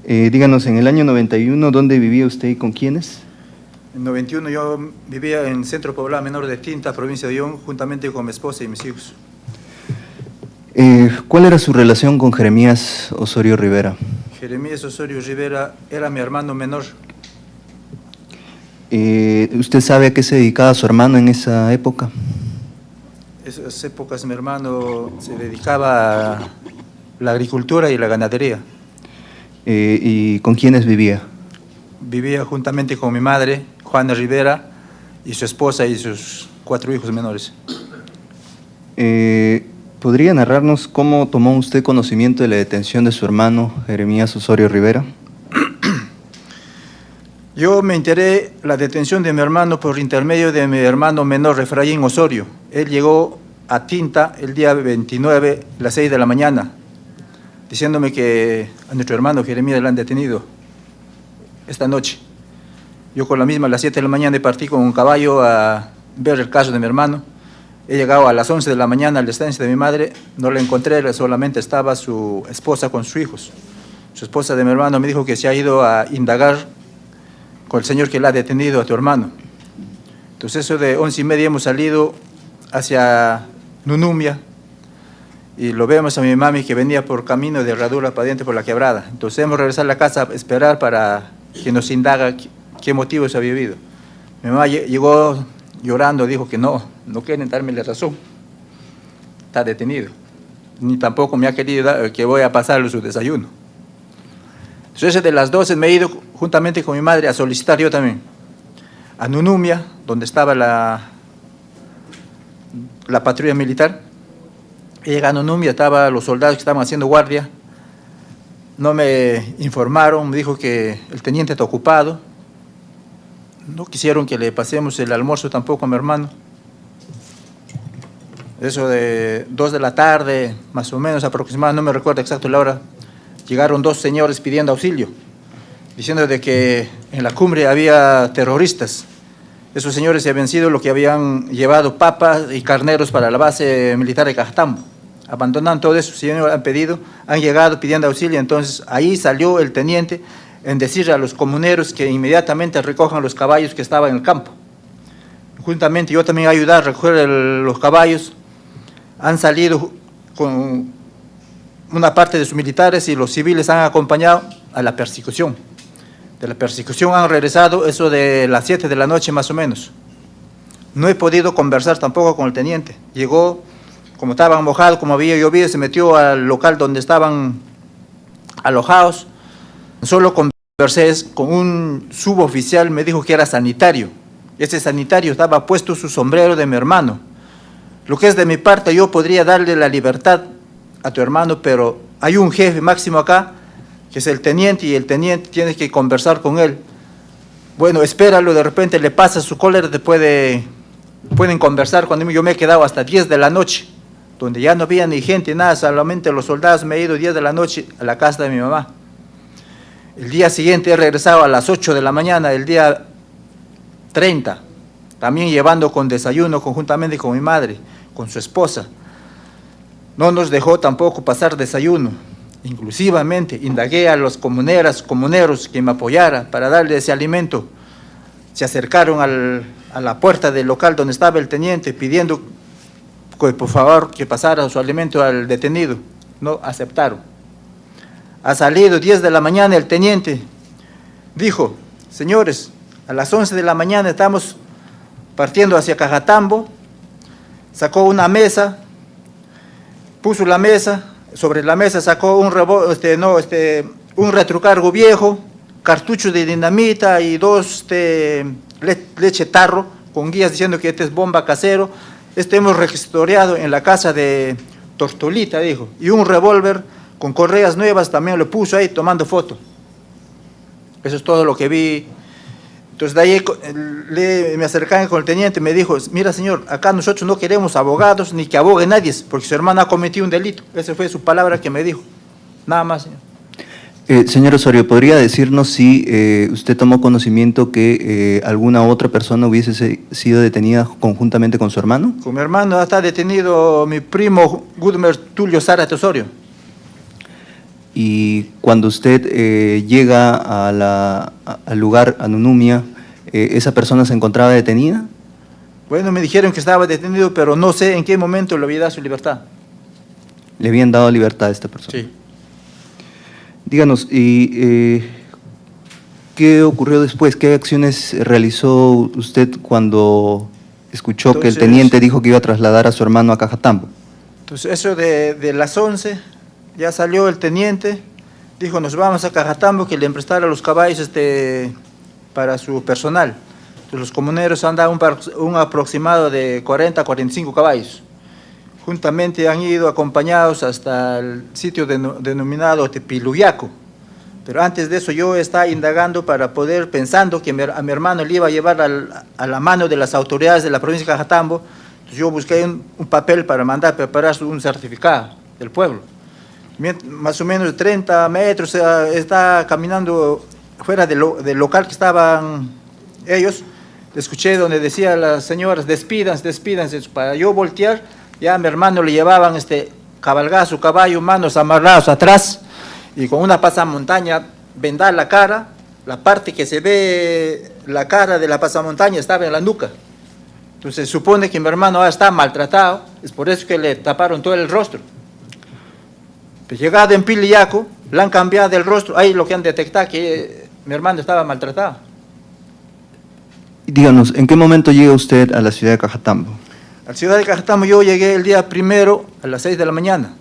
Díganos, en el año 91, ¿dónde vivía usted y con quiénes? En 91 yo vivía en Centro Poblado Menor de Tinta, provincia de León, juntamente con mi esposa y mis hijos. ¿Cuál era su relación con Jeremías Osorio Rivera? Jeremías Osorio Rivera era mi hermano menor. ¿Usted sabe a qué se dedicaba su hermano en esa época? En esas épocas mi hermano se dedicaba a la agricultura y la ganadería. ¿Y con quiénes vivía? Vivía juntamente con mi madre, Juana Rivera, y su esposa y sus 4 hijos menores. ¿Podría narrarnos cómo tomó usted conocimiento de la detención de su hermano, Jeremías Osorio Rivera? Yo me enteré de la detención de mi hermano por intermedio de mi hermano menor, Efraín Osorio. Él llegó a Tinta el día 29, a las 6 de la mañana, diciéndome que a nuestro hermano Jeremías lo han detenido esta noche. Yo con la misma a las 7 de la mañana partí con un caballo a ver el caso de mi hermano. He llegado a las 11 de la mañana a la estancia de mi madre, no la encontré, solamente estaba su esposa con sus hijos. Su esposa de mi hermano me dijo que se ha ido a indagar con el señor que le ha detenido a tu hermano. Entonces eso de 11:30 hemos salido hacia Nunumia y lo vemos a mi mami que venía por camino de Herradura para adentro por la quebrada. Entonces hemos regresado a la casa a esperar para que nos indaga qué motivos había habido. Mi mamá llegó llorando, dijo que no quieren darme la razón. Está detenido. Ni tampoco me ha querido dar que voy a pasarle su desayuno. Entonces de las 12 me he ido juntamente con mi madre a solicitar yo también a Nunumia, donde estaba la patrulla militar. He llegado a Nunumia, estaban los soldados que estaban haciendo guardia. No me informaron, me dijo que el teniente está ocupado. No quisieron que le pasemos el almuerzo tampoco a mi hermano. Eso de 2 de la tarde, más o menos aproximadamente, no me recuerdo exacto la hora, llegaron 2 señores pidiendo auxilio, diciendo de que en la cumbre había terroristas. Esos señores se habían sido los que habían llevado papas y carneros para la base militar de Cajatambo. Abandonan todo eso, señores han llegado pidiendo auxilio. Entonces ahí salió el teniente en decir a los comuneros que inmediatamente recojan los caballos que estaban en el campo. Juntamente yo también ayudé a recoger los caballos. Han salido con una parte de sus militares y los civiles han acompañado a la persecución. De la persecución han regresado eso de las 7 de la noche más o menos. No he podido conversar tampoco con el teniente. Llegó, como estaban mojados, como había llovido, se metió al local donde estaban alojados. Solo conversé con un suboficial, me dijo que era sanitario. Ese sanitario estaba puesto su sombrero de mi hermano. Lo que es de mi parte, yo podría darle la libertad a tu hermano, pero hay un jefe máximo acá, que es el teniente, y el teniente tiene que conversar con él. Bueno, espéralo, de repente le pasa su cólera, pueden conversar. Cuando yo me he quedado hasta 10 de la noche, donde ya no había ni gente, nada, solamente los soldados. Me he ido 10 de la noche a la casa de mi mamá. El día siguiente he regresado a las 8 de la mañana, el día 30, también llevando con desayuno conjuntamente con mi madre, con su esposa. No nos dejó tampoco pasar desayuno. Inclusivamente indagué a los comuneros que me apoyaran para darle ese alimento. Se acercaron a la puerta del local donde estaba el teniente pidiendo que por favor que pasara su alimento al detenido. No aceptaron. Ha salido 10 de la mañana el teniente. Dijo, señores, a las 11 de la mañana estamos partiendo hacia Cajatambo. Sacó una mesa, puso la mesa, sobre la mesa sacó un retrocargo viejo, cartuchos de dinamita y 2 leche tarro con guías diciendo que este es bomba casero. Hemos registrado en la casa de Tortolita, dijo, y un revólver con correas nuevas también lo puso ahí tomando foto. Eso es todo lo que vi. Entonces de ahí me acercé con el teniente, me dijo, mira señor, acá nosotros no queremos abogados ni que abogue nadie, porque su hermano ha cometido un delito. Esa fue su palabra que me dijo. Nada más, señor. Señor Osorio, ¿podría decirnos si usted tomó conocimiento que alguna otra persona hubiese sido detenida conjuntamente con su hermano? Con mi hermano está detenido mi primo Gudmer Tulio Zárate Osorio. Y cuando usted llega al lugar, a Nunumia, ¿esa persona se encontraba detenida? Bueno, me dijeron que estaba detenido, pero no sé en qué momento le había dado su libertad. ¿Le habían dado libertad a esta persona? Sí. Díganos, ¿y qué ocurrió después? ¿Qué acciones realizó usted cuando escuchó que el teniente dijo que iba a trasladar a su hermano a Cajatambo? Entonces, eso de las 11, ya salió el teniente, dijo, nos vamos a Cajatambo, que le emprestara los caballos para su personal. Entonces, los comuneros han dado un aproximado de 40 a 45 caballos. Juntamente han ido acompañados hasta el sitio denominado Tepiluyaco. Pero antes de eso yo estaba indagando para poder, pensando que a mi hermano le iba a llevar a la mano de las autoridades de la provincia de Cajatambo. Entonces yo busqué un papel para mandar preparar un certificado del pueblo. Más o menos 30 metros está caminando fuera del local que estaban ellos. escuché donde decía las señoras, despídanse, despídanse. Para yo voltear, ya a mi hermano le llevaban cabalgar su caballo, manos amarrados atrás, y con una pasamontaña vendar la cara. La parte que se ve, la cara de la pasamontaña estaba en la nuca. Entonces se supone que mi hermano ahora está maltratado, es por eso que le taparon todo el rostro. Pues llegado en Piliaco, le han cambiado el rostro, ahí lo que han detectado que mi hermano estaba maltratado. Díganos, ¿en qué momento llega usted a la ciudad de Cajatambo? A la ciudad de Cajatambo yo llegué el día 1 a las 6 de la mañana.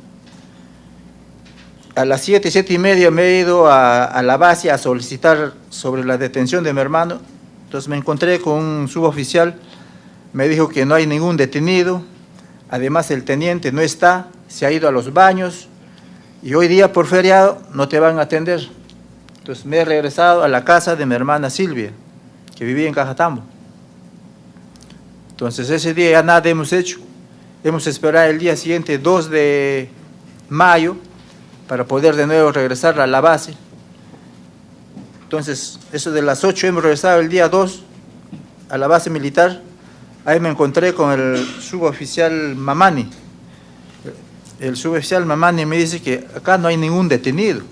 A las 7, 7:30 me he ido a la base a solicitar sobre la detención de mi hermano. Entonces me encontré con un suboficial, me dijo que no hay ningún detenido, además el teniente no está, se ha ido a los baños y hoy día por feriado no te van a atender. Entonces me he regresado a la casa de mi hermana Silvia, que vivía en Cajatambo. Entonces ese día ya nada hemos hecho, hemos esperado el día siguiente, 2 de mayo, para poder de nuevo regresar a la base. Entonces, eso de las 8 hemos regresado el día 2 a la base militar. Ahí me encontré con el suboficial Mamani. El suboficial Mamani me dice que acá no hay ningún detenido.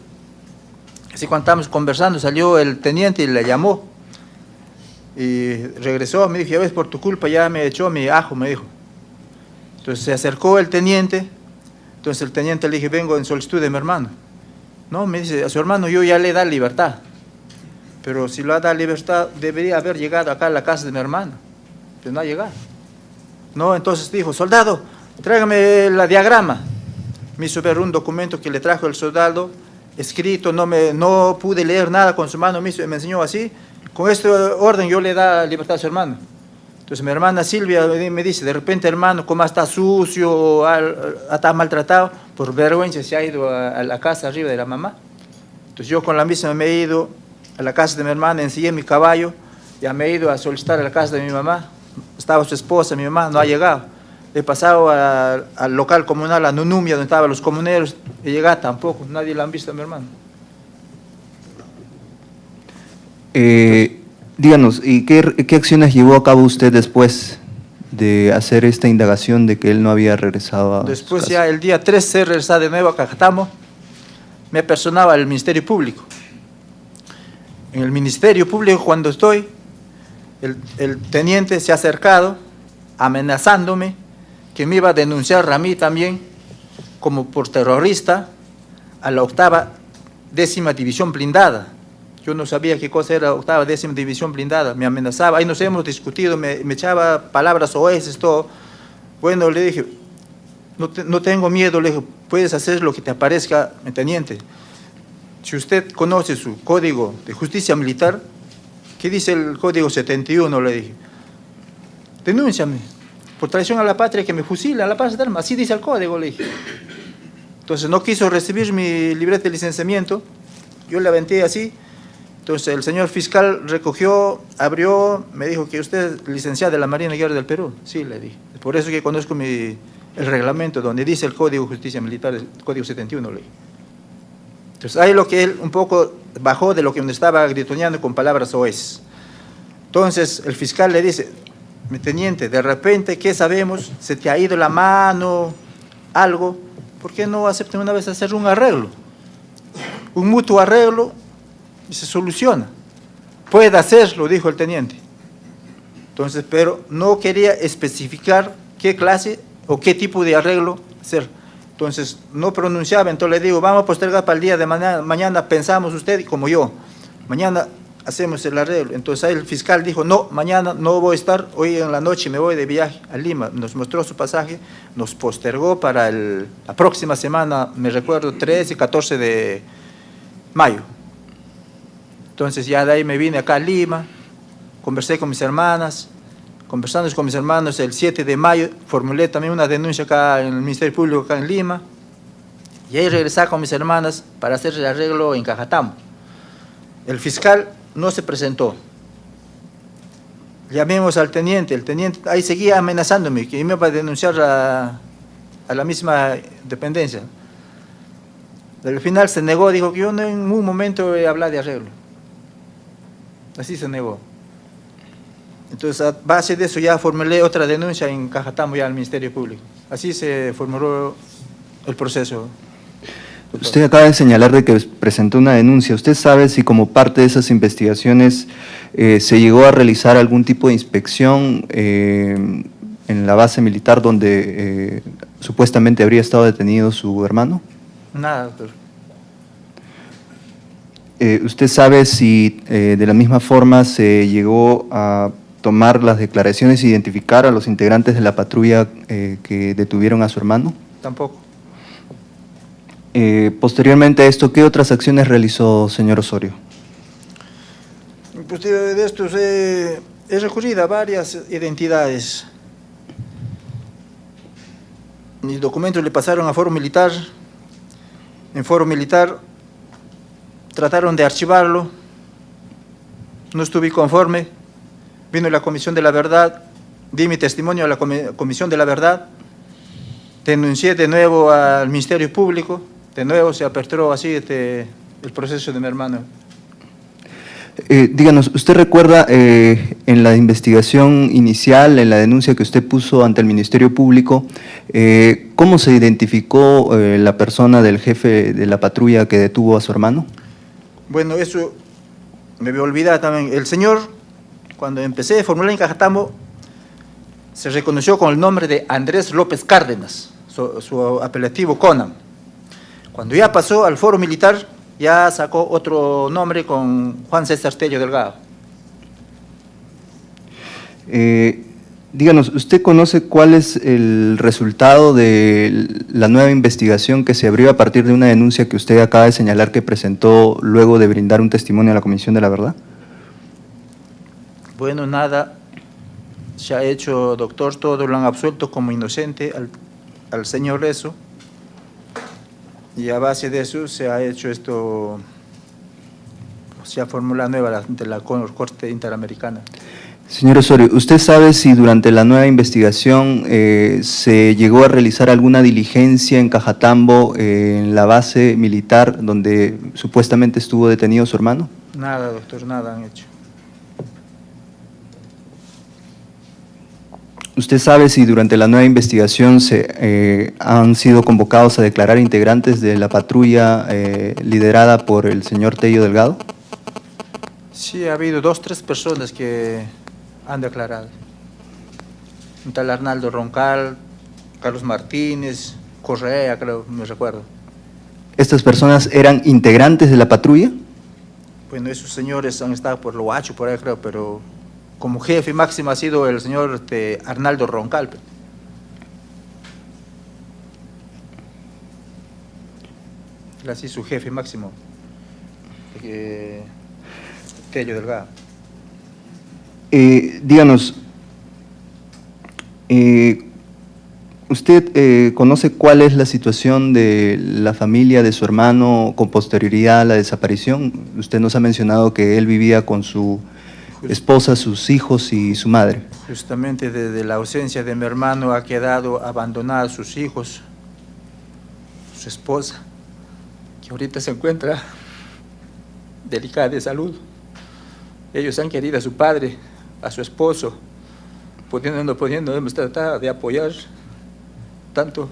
Así cuando estábamos conversando, salió el teniente y le llamó. Y regresó, me dijo, ya ves, por tu culpa ya me echó mi ajo, me dijo. Entonces se acercó el teniente. Entonces el teniente le dije, vengo en solicitud de mi hermano. No, me dice, a su hermano yo ya le da libertad. Pero si lo ha dado libertad, debería haber llegado acá a la casa de mi hermano. Pero no ha llegado. No, entonces dijo, soldado, tráigame la diagrama. Me hizo ver un documento que le trajo el soldado, escrito, no pude leer nada con su mano, me enseñó así. Con este orden yo le da libertad a su hermano. Entonces mi hermana Silvia me dice, de repente hermano, como está sucio, está maltratado, por vergüenza se ha ido a la casa arriba de la mamá. Entonces yo con la misma me he ido a la casa de mi hermana, ensillé mi caballo, ya me he ido a solicitar a la casa de mi mamá. Estaba su esposa, mi mamá, no ha llegado. He pasado al local comunal, a Nunumia, donde estaban los comuneros, he llegado tampoco, nadie lo han visto a mi hermano. Díganos, ¿y qué acciones llevó a cabo usted después de hacer esta indagación de que él no había regresado a Después su ya casa? el día 13 he regresado de nuevo a Cajatambo, me apersonaba al Ministerio Público. En el Ministerio Público cuando estoy, el teniente se ha acercado amenazándome que me iba a denunciar a mí también como por terrorista a la 8ª 10ª División Blindada. Yo no sabía qué cosa era 8ª 10ª División Blindada, me amenazaba, ahí nos hemos discutido, me echaba palabras oeces, todo. Bueno, le dije, no tengo miedo, le dije, puedes hacer lo que te aparezca, teniente. Si usted conoce su código de justicia militar, ¿qué dice el código 71? Le dije, denúnciame por traición a la patria, que me fusile a la plaza de armas, así dice el código, le dije. Entonces no quiso recibir mi libreta de licenciamiento, yo le aventé así. Entonces el señor fiscal recogió, abrió, me dijo que usted es licenciado de la Marina de Guerra del Perú. Sí, le dije. Por eso que conozco el reglamento donde dice el Código de Justicia Militar, el Código 71, le dije. Entonces ahí lo que él un poco bajó de lo que me estaba gritoneando con palabras oeces. Entonces el fiscal le dice, mi teniente, de repente, ¿qué sabemos? Se te ha ido la mano, algo. ¿Por qué no aceptan una vez hacer un arreglo? Un mutuo arreglo y se soluciona. Puede hacerlo, dijo el teniente. Entonces, pero no quería especificar qué clase o qué tipo de arreglo hacer. Entonces, no pronunciaba, entonces le digo, vamos a postergar para el día de mañana, pensamos usted y como yo, mañana hacemos el arreglo. Entonces ahí el fiscal dijo, no, mañana no voy a estar, hoy en la noche me voy de viaje a Lima. Nos mostró su pasaje, nos postergó para la próxima semana, me recuerdo, 13 y 14 de mayo. Entonces ya de ahí me vine acá a Lima, conversé con mis hermanas, conversando con mis hermanos el 7 de mayo, formulé también una denuncia acá en el Ministerio Público, acá en Lima, y ahí regresé con mis hermanas para hacer el arreglo en Cajatambo. El fiscal no se presentó. Llamemos al teniente, el teniente ahí seguía amenazándome, que me iba a denunciar a la misma dependencia. Al final se negó, dijo que yo no en un momento he hablado de arreglo. Así se negó. Entonces, a base de eso ya formulé otra denuncia en Cajatambo ya al Ministerio Público. Así se formuló el proceso. Usted acaba de señalar de que presentó una denuncia. ¿Usted sabe si como parte de esas investigaciones se llegó a realizar algún tipo de inspección en la base militar donde supuestamente habría estado detenido su hermano? Nada, doctor. ¿Usted sabe si de la misma forma se llegó a tomar las declaraciones e identificar a los integrantes de la patrulla que detuvieron a su hermano? Tampoco. Posteriormente a esto, ¿qué otras acciones realizó, señor Osorio? Pues de esto he recurrido a varias identidades. Mis documentos le pasaron a Foro Militar. En Foro Militar trataron de archivarlo. No estuve conforme. Vino la Comisión de la Verdad. Di mi testimonio a la Comisión de la Verdad. Denuncié de nuevo al Ministerio Público. De nuevo se aperturó así el proceso de mi hermano. Díganos, ¿usted recuerda en la investigación inicial, en la denuncia que usted puso ante el Ministerio Público, cómo se identificó la persona del jefe de la patrulla que detuvo a su hermano? Bueno, eso me voy a olvidar también. El señor, cuando empecé a formular en Cajatambo, se reconoció con el nombre de Andrés López Cárdenas, su apelativo Conan. Cuando ya pasó al Foro Militar, ya sacó otro nombre con Juan César Tello Delgado. Díganos, ¿usted conoce cuál es el resultado de la nueva investigación que se abrió a partir de una denuncia que usted acaba de señalar que presentó luego de brindar un testimonio a la Comisión de la Verdad? Bueno, nada se ha hecho, doctor, todo lo han absuelto como inocente al señor Rezo. Y a base de eso se ha hecho esto, se ha formulado nueva de la Corte Interamericana. Señor Osorio, ¿usted sabe si durante la nueva investigación se llegó a realizar alguna diligencia en Cajatambo, en la base militar donde supuestamente estuvo detenido su hermano? Nada, doctor, nada han hecho. ¿Usted sabe si durante la nueva investigación han sido convocados a declarar integrantes de la patrulla liderada por el señor Tello Delgado? Sí, ha habido 2 o 3 personas que han declarado. Un tal Arnaldo Roncal, Carlos Martínez, Correa, creo, me recuerdo. ¿Estas personas eran integrantes de la patrulla? Bueno, esos señores han estado por Loacho, por ahí creo, pero como jefe máximo ha sido el señor Arnaldo Roncal. Él ha sido su jefe máximo, Tello Delgado. Díganos, ¿usted conoce cuál es la situación de la familia de su hermano con posterioridad a la desaparición? Usted nos ha mencionado que él vivía con su esposa, sus hijos y su madre. Justamente desde la ausencia de mi hermano ha quedado abandonada sus hijos, su esposa, que ahorita se encuentra delicada de salud. Ellos han querido a su padre, a su esposo, pudiendo o no pudiendo, hemos tratado de apoyar tanto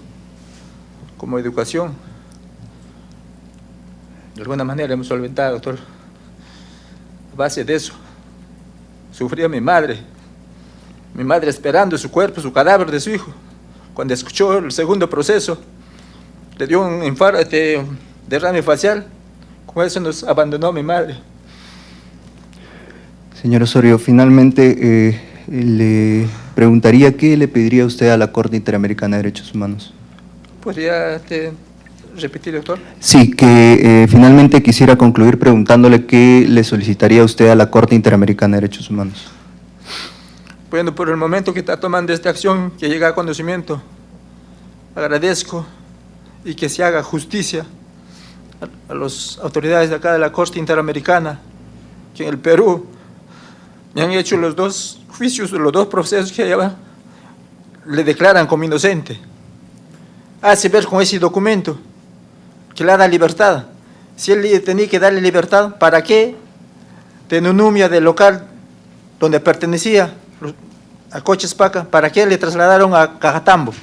como educación. De alguna manera hemos solventado, doctor. A base de eso, sufría mi madre esperando su cuerpo, su cadáver de su hijo. Cuando escuchó el segundo proceso, le dio un infarto, derrame facial. Con eso nos abandonó mi madre. Señor Osorio, finalmente le preguntaría qué le pediría usted a la Corte Interamericana de Derechos Humanos. ¿Podría repetir, doctor? Sí, que finalmente quisiera concluir preguntándole qué le solicitaría usted a la Corte Interamericana de Derechos Humanos. Bueno, por el momento que está tomando esta acción, que llega a conocimiento, agradezco y que se haga justicia a las autoridades de acá de la Corte Interamericana, que en el Perú me han hecho los 2 juicios, los 2 procesos que lleva, le declaran como inocente. Hace ver con ese documento que le da libertad. Si él tenía que darle libertad, ¿para qué? Denomina del local donde pertenecía, a Coches Paca, ¿para qué le trasladaron a Cajatambo?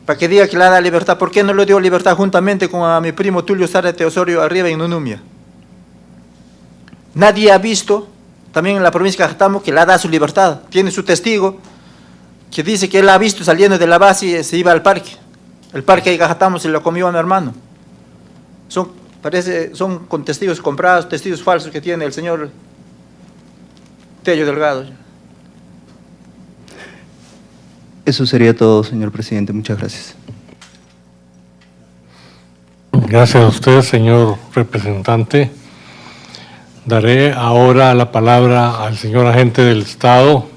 Para que diga que le da libertad. ¿Por qué no le dio libertad juntamente con a mi primo Tulio Zárate Osorio arriba en Nunumia? Nadie ha visto, también en la provincia de Cajatambo, que le da su libertad. Tiene su testigo, que dice que él ha visto saliendo de la base y se iba al parque. El parque de Cajatambo se lo comió a mi hermano. Son con testigos comprados, testigos falsos que tiene el señor Tello Delgado. Eso sería todo, señor presidente. Muchas gracias. Gracias a usted, señor representante. Daré ahora la palabra al señor agente del Estado,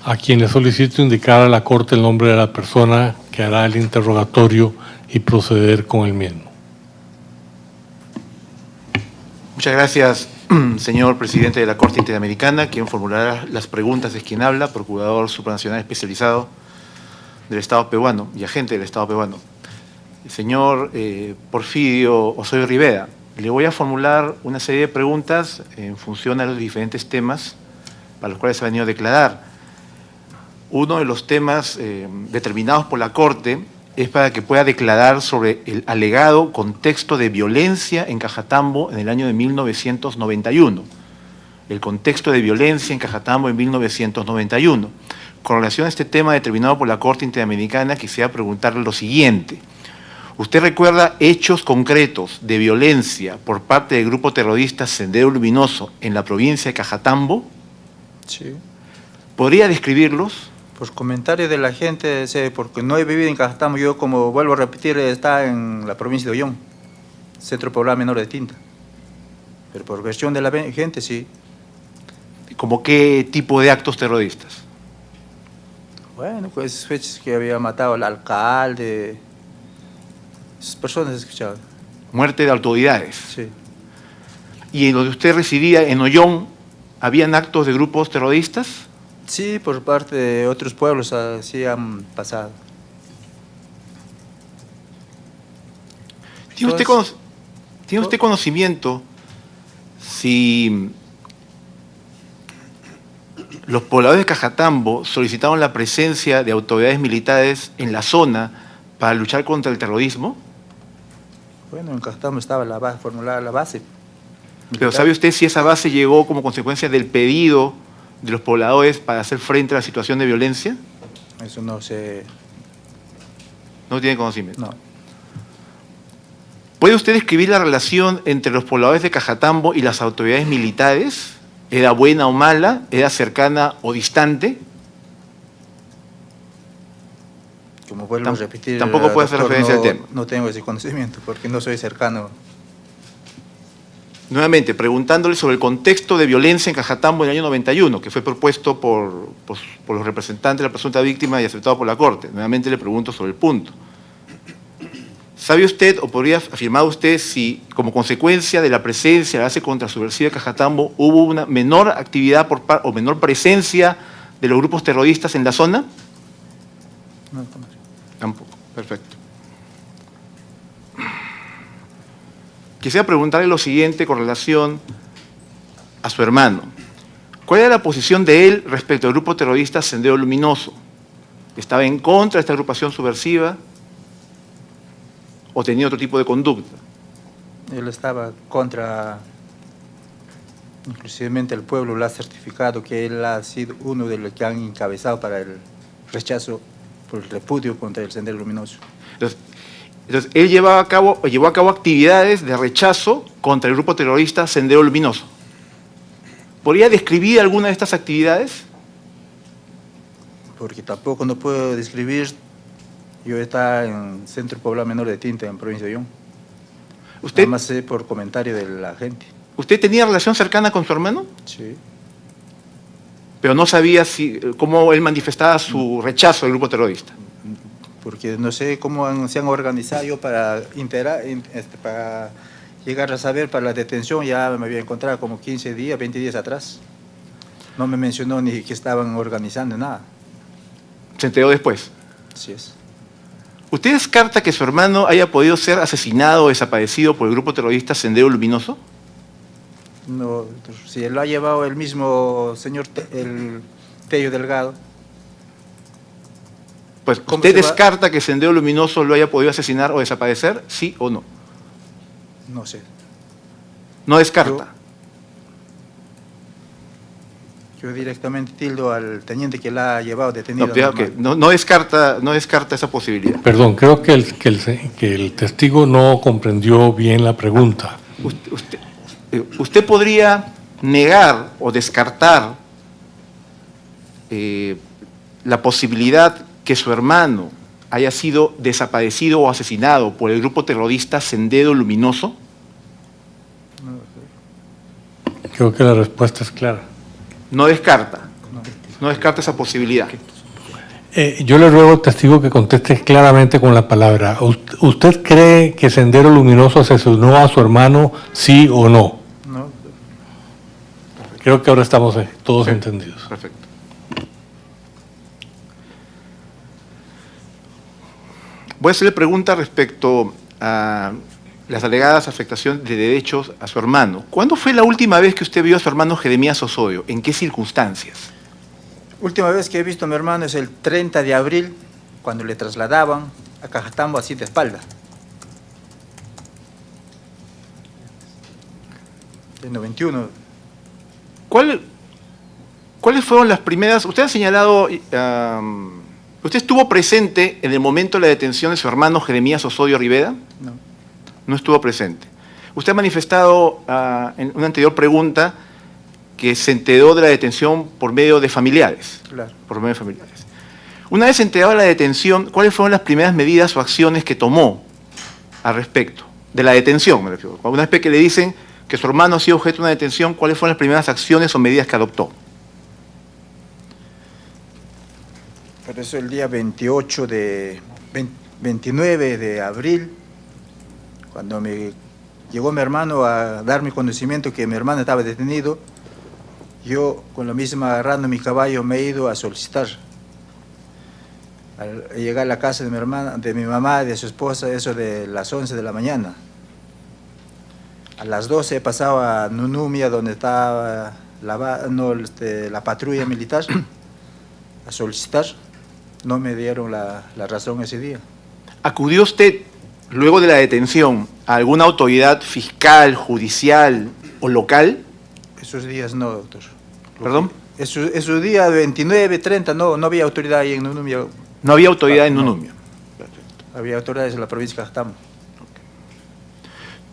a quien le solicito indicar a la Corte el nombre de la persona que hará el interrogatorio y proceder con el mismo. Muchas gracias, señor presidente de la Corte Interamericana, quien formulará las preguntas es quien habla, procurador supranacional especializado del Estado peruano y agente del Estado peruano. El señor Porfirio Osorio Rivera, le voy a formular una serie de preguntas en función a los diferentes temas para los cuales se ha venido a declarar. Uno de los temas determinados por la Corte es para que pueda declarar sobre el alegado contexto de violencia en Cajatambo en el año de 1991. El contexto de violencia en Cajatambo en 1991. Con relación a este tema determinado por la Corte Interamericana, quisiera preguntarle lo siguiente. ¿Usted recuerda hechos concretos de violencia por parte del grupo terrorista Sendero Luminoso en la provincia de Cajatambo? Sí. ¿Podría describirlos? Por comentario de la gente, porque no he vivido en Cajatambo, yo como vuelvo a repetir, está en la provincia de Ollón, Centro Poblado Menor de Tinta. Pero por versión de la gente, sí. ¿Cómo qué tipo de actos terroristas? Bueno, pues fechas que había matado al alcalde, esas personas escuchaban. Muerte de autoridades. Sí. ¿Y en donde usted residía, en Ollón, habían actos de grupos terroristas? Sí, por parte de otros pueblos así han pasado. ¿Tiene usted conocimiento si los pobladores de Cajatambo solicitaron la presencia de autoridades militares en la zona para luchar contra el terrorismo? Bueno, en Cajatambo estaba la base, formulada la base. Pero ¿sabe usted si esa base llegó como consecuencia del pedido de los pobladores para hacer frente a la situación de violencia? Eso no sé. No tiene conocimiento. No. ¿Puede usted describir la relación entre los pobladores de Cajatambo y las autoridades militares? ¿Era buena o mala? ¿Era cercana o distante? Como vuelvo a repetir, tampoco puede hacer referencia al tema. No tengo ese conocimiento porque no soy cercano. Nuevamente, preguntándole sobre el contexto de violencia en Cajatambo en el año 91, que fue propuesto por los representantes de la presunta víctima y aceptado por la Corte. Nuevamente le pregunto sobre el punto. ¿Sabe usted o podría afirmar usted si, como consecuencia de la presencia de la base contrasubversiva de Cajatambo, hubo una menor actividad o menor presencia de los grupos terroristas en la zona? No. Tampoco. Perfecto. Quisiera preguntarle lo siguiente con relación a su hermano. ¿Cuál era la posición de él respecto al grupo terrorista Sendero Luminoso? ¿Estaba en contra de esta agrupación subversiva o tenía otro tipo de conducta? Él estaba contra, inclusivemente el pueblo lo ha certificado que él ha sido uno de los que han encabezado para el rechazo, por el repudio contra el Sendero Luminoso. Entonces, él llevó a cabo actividades de rechazo contra el grupo terrorista Sendero Luminoso. ¿Podría describir alguna de estas actividades? Porque tampoco no puedo describir. Yo estaba en Centro Poblado Menor de Tinta, en provincia de Ollón. ¿Usted, nada más sé por comentario de la gente. ¿Usted tenía relación cercana con su hermano? Sí. Pero no sabía cómo él manifestaba su rechazo al grupo terrorista. Porque no sé cómo se han organizado yo para para llegar a saber para la detención. Ya me había encontrado como 15 días, 20 días atrás. No me mencionó ni que estaban organizando nada. ¿Se enteró después? Así es. ¿Usted descarta que su hermano haya podido ser asesinado o desaparecido por el grupo terrorista Sendero Luminoso? No, si lo ha llevado el mismo señor, el Tello Delgado. Pues, ¿Cómo ¿usted se va? descarta que Sendero Luminoso lo haya podido asesinar o desaparecer? ¿Sí o no? No sé. No descarta. Yo directamente tildo al teniente que la ha llevado detenido. No, ya, ok. No descarta esa posibilidad. Perdón, creo que el testigo no comprendió bien la pregunta. Usted podría negar o descartar la posibilidad que su hermano haya sido desaparecido o asesinado por el grupo terrorista Sendero Luminoso. Creo que la respuesta es clara. No descarta esa posibilidad. Yo le ruego al testigo que conteste claramente con la palabra. ¿Usted cree que Sendero Luminoso asesinó a su hermano, sí o no? No. Creo que ahora estamos todos entendidos. Perfecto. Voy a hacerle pregunta respecto a las alegadas afectaciones de derechos a su hermano. ¿Cuándo fue la última vez que usted vio a su hermano Jeremías Osorio? ¿En qué circunstancias? Última vez que he visto a mi hermano es el 30 de abril, cuando le trasladaban a Cajatambo así de espalda. En 91. ¿Cuáles fueron las primeras? Usted ha señalado, ¿usted estuvo presente en el momento de la detención de su hermano Jeremías Osorio Rivera? No. No estuvo presente. Usted ha manifestado en una anterior pregunta que se enteró de la detención por medio de familiares. Claro. Por medio de familiares. Una vez enterado de la detención, ¿cuáles fueron las primeras medidas o acciones que tomó al respecto? De la detención, me refiero. Una vez que le dicen que su hermano ha sido objeto de una detención, ¿cuáles fueron las primeras acciones o medidas que adoptó? Por eso el día 29 de abril, cuando me llegó mi hermano a darme conocimiento que mi hermano estaba detenido, yo con lo mismo agarrando mi caballo me he ido a solicitar. Al llegar a la casa de mi hermana, de mi mamá, de su esposa, eso de las 11 de la mañana. A las 12 he pasado a Nunumia, donde estaba la patrulla militar, a solicitar. No me dieron la razón ese día. ¿Acudió usted, luego de la detención, a alguna autoridad fiscal, judicial o local? Esos días no, doctor. ¿Perdón? Esos días 29, 30, no había autoridad ahí en Nunumia. No había autoridad en Nunumia. Había autoridades en la provincia de Cajatambo.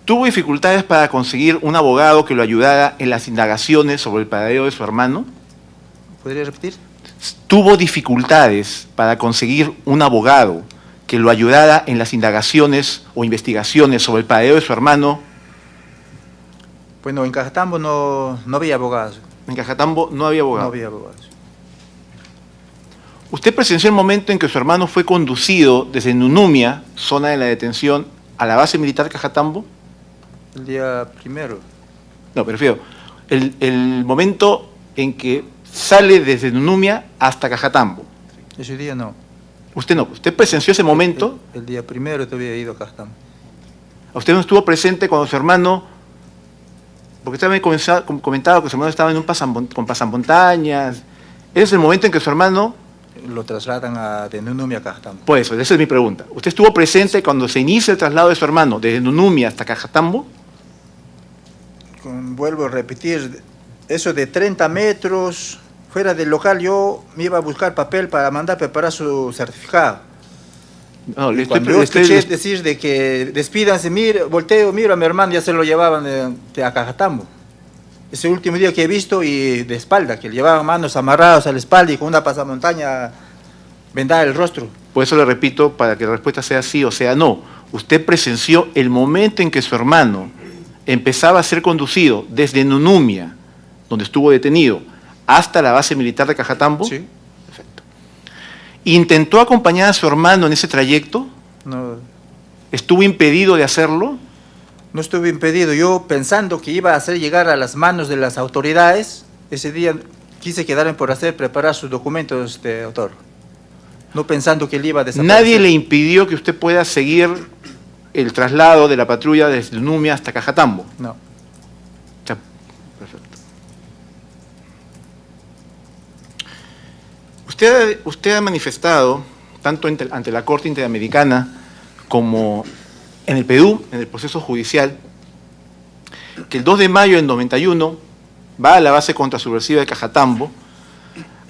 ¿Tuvo dificultades para conseguir un abogado que lo ayudara en las indagaciones sobre el paradero de su hermano? ¿Podría repetir? ¿Tuvo dificultades para conseguir un abogado que lo ayudara en las indagaciones o investigaciones sobre el paradero de su hermano? Bueno, en Cajatambo no había abogados. En Cajatambo no había abogado. No había abogados. ¿Usted presenció el momento en que su hermano fue conducido desde Nunumia, zona de la detención, a la base militar Cajatambo? El día primero. No, prefiero. El momento en que sale desde Nunumia hasta Cajatambo. Ese día no. Usted no. Usted presenció ese momento. El día primero todavía he ido a Cajatambo. ¿Usted no estuvo presente cuando su hermano, porque usted me comentado que su hermano estaba en con pasamontañas? Ese es el momento en que su hermano... Lo trasladan de Nunumia a Cajatambo. Pues esa es mi pregunta. ¿Usted estuvo presente cuando se inicia el traslado de su hermano desde Nunumia hasta Cajatambo? Vuelvo a repetir, eso de 30 metros fuera del local, yo me iba a buscar papel para mandar preparar su certificado. No, le Cuando yo escuché decir de que despídanse, volteo, miro a mi hermano, ya se lo llevaban a Cajatambo. Ese último día que he visto y de espalda, que le llevaban manos amarradas a la espalda y con una pasamontaña vendada el rostro. Por eso le repito, para que la respuesta sea sí o sea no. ¿Usted presenció el momento en que su hermano empezaba a ser conducido desde Nunumia, donde estuvo detenido, hasta la base militar de Cajatambo? Sí. Perfecto. ¿Intentó acompañar a su hermano en ese trayecto? No, ¿Estuvo impedido de hacerlo? no estuve impedido. Yo pensando que iba a hacer llegar a las manos de las autoridades, ese día quise quedarme por preparar sus documentos de autor. No pensando que él iba a desaparecer. ¿Nadie le impidió que usted pueda seguir el traslado de la patrulla desde Nunumia hasta Cajatambo? No. O sea, Usted ha manifestado, tanto ante la Corte Interamericana como en el Perú, en el proceso judicial, que el 2 de mayo del 91 va a la base contrasubversiva de Cajatambo,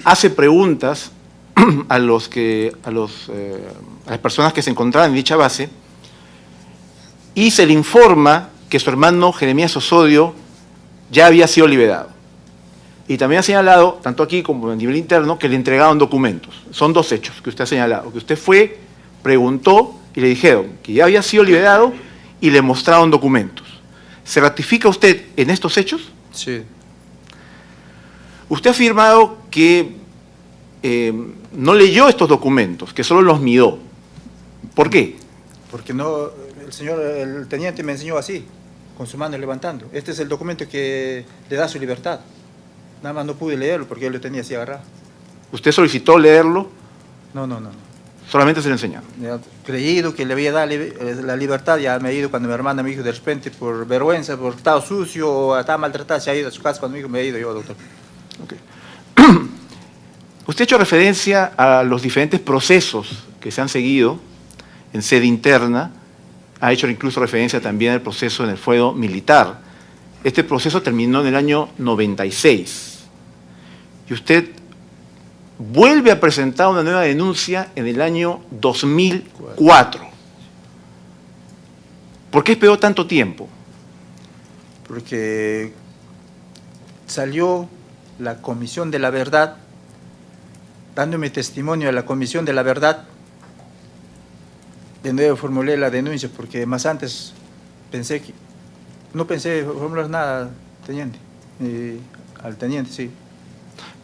hace preguntas a las personas que se encontraban en dicha base y se le informa que su hermano Jeremías Osorio ya había sido liberado. Y también ha señalado, tanto aquí como a nivel interno, que le entregaron documentos. Son dos hechos que usted ha señalado, que usted fue, preguntó y le dijeron que ya había sido liberado y le mostraron documentos. ¿Se ratifica usted en estos hechos? Sí. Usted ha afirmado que no leyó estos documentos, que solo los miró. ¿Por qué? Porque no, el teniente me enseñó así, con su mano levantando. Este es el documento que le da su libertad. Nada más no pude leerlo porque yo lo tenía así agarrado. ¿Usted solicitó leerlo? No. Solamente se lo enseñaron. Ya, creído que le había dado la libertad, ya me ha ido cuando mi hermana me dijo de repente por vergüenza, por estado sucio o estaba maltratada, se ha ido a su casa cuando me dijo, me he ido yo, doctor. Okay. Usted ha hecho referencia a los diferentes procesos que se han seguido en sede interna, ha hecho incluso referencia también al proceso en el fuero militar. Este proceso terminó en el año 96 y usted vuelve a presentar una nueva denuncia en el año 2004. ¿Por qué esperó tanto tiempo? Porque salió la Comisión de la Verdad, dándome testimonio a la Comisión de la Verdad. De nuevo formulé la denuncia porque más antes no pensé formular nada, teniente, al teniente, sí.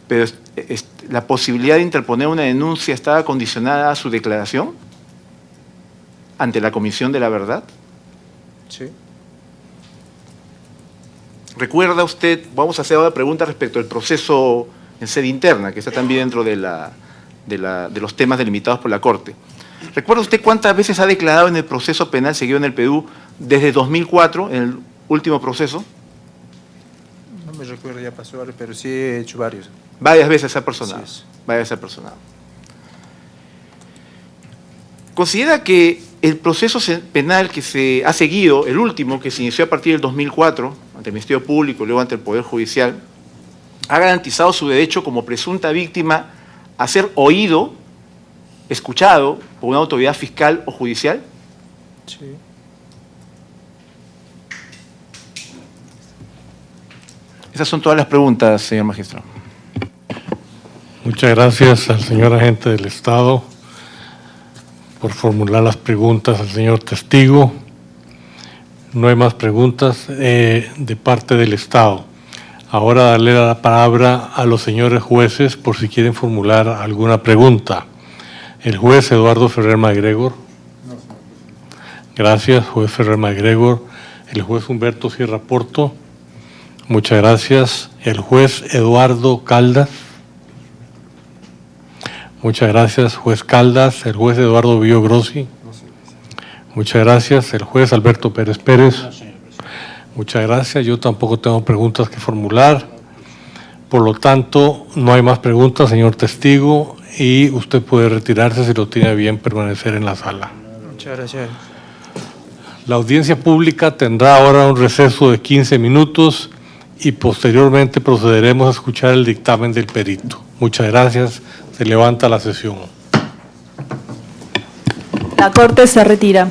Pero ¿la posibilidad de interponer una denuncia estaba condicionada a su declaración ante la Comisión de la Verdad? Sí. ¿Recuerda usted, vamos a hacer ahora preguntas respecto al proceso en sede interna, que está también dentro de los temas delimitados por la Corte? ¿Recuerda usted cuántas veces ha declarado en el proceso penal seguido en el Perú desde 2004, en el último proceso? No me recuerdo, ya pasó ahora, pero sí he hecho varios. Varias veces se ha personado. Sí. Varias veces se ha personado. ¿Considera que el proceso penal que se ha seguido, el último, que se inició a partir del 2004, ante el Ministerio Público y luego ante el Poder Judicial, ha garantizado su derecho como presunta víctima a ser oído, escuchado por una autoridad fiscal o judicial? Sí. Esas son todas las preguntas, señor magistrado. Muchas gracias al señor agente del Estado por formular las preguntas al señor testigo. No hay más preguntas de parte del Estado. Ahora darle la palabra a los señores jueces por si quieren formular alguna pregunta. El juez Eduardo Ferrer MacGregor. Gracias, juez Ferrer MacGregor. El juez Humberto Sierra Porto. Muchas gracias. El juez Eduardo Caldas. Muchas gracias, juez Caldas. El juez Eduardo Billo Grossi. Muchas gracias. El juez Alberto Pérez Pérez. Muchas gracias. Yo tampoco tengo preguntas que formular. Por lo tanto, no hay más preguntas, señor testigo, y usted puede retirarse si lo tiene a bien permanecer en la sala. Muchas gracias. La audiencia pública tendrá ahora un receso de 15 minutos y posteriormente procederemos a escuchar el dictamen del perito. Muchas gracias. Se levanta la sesión. La Corte se retira.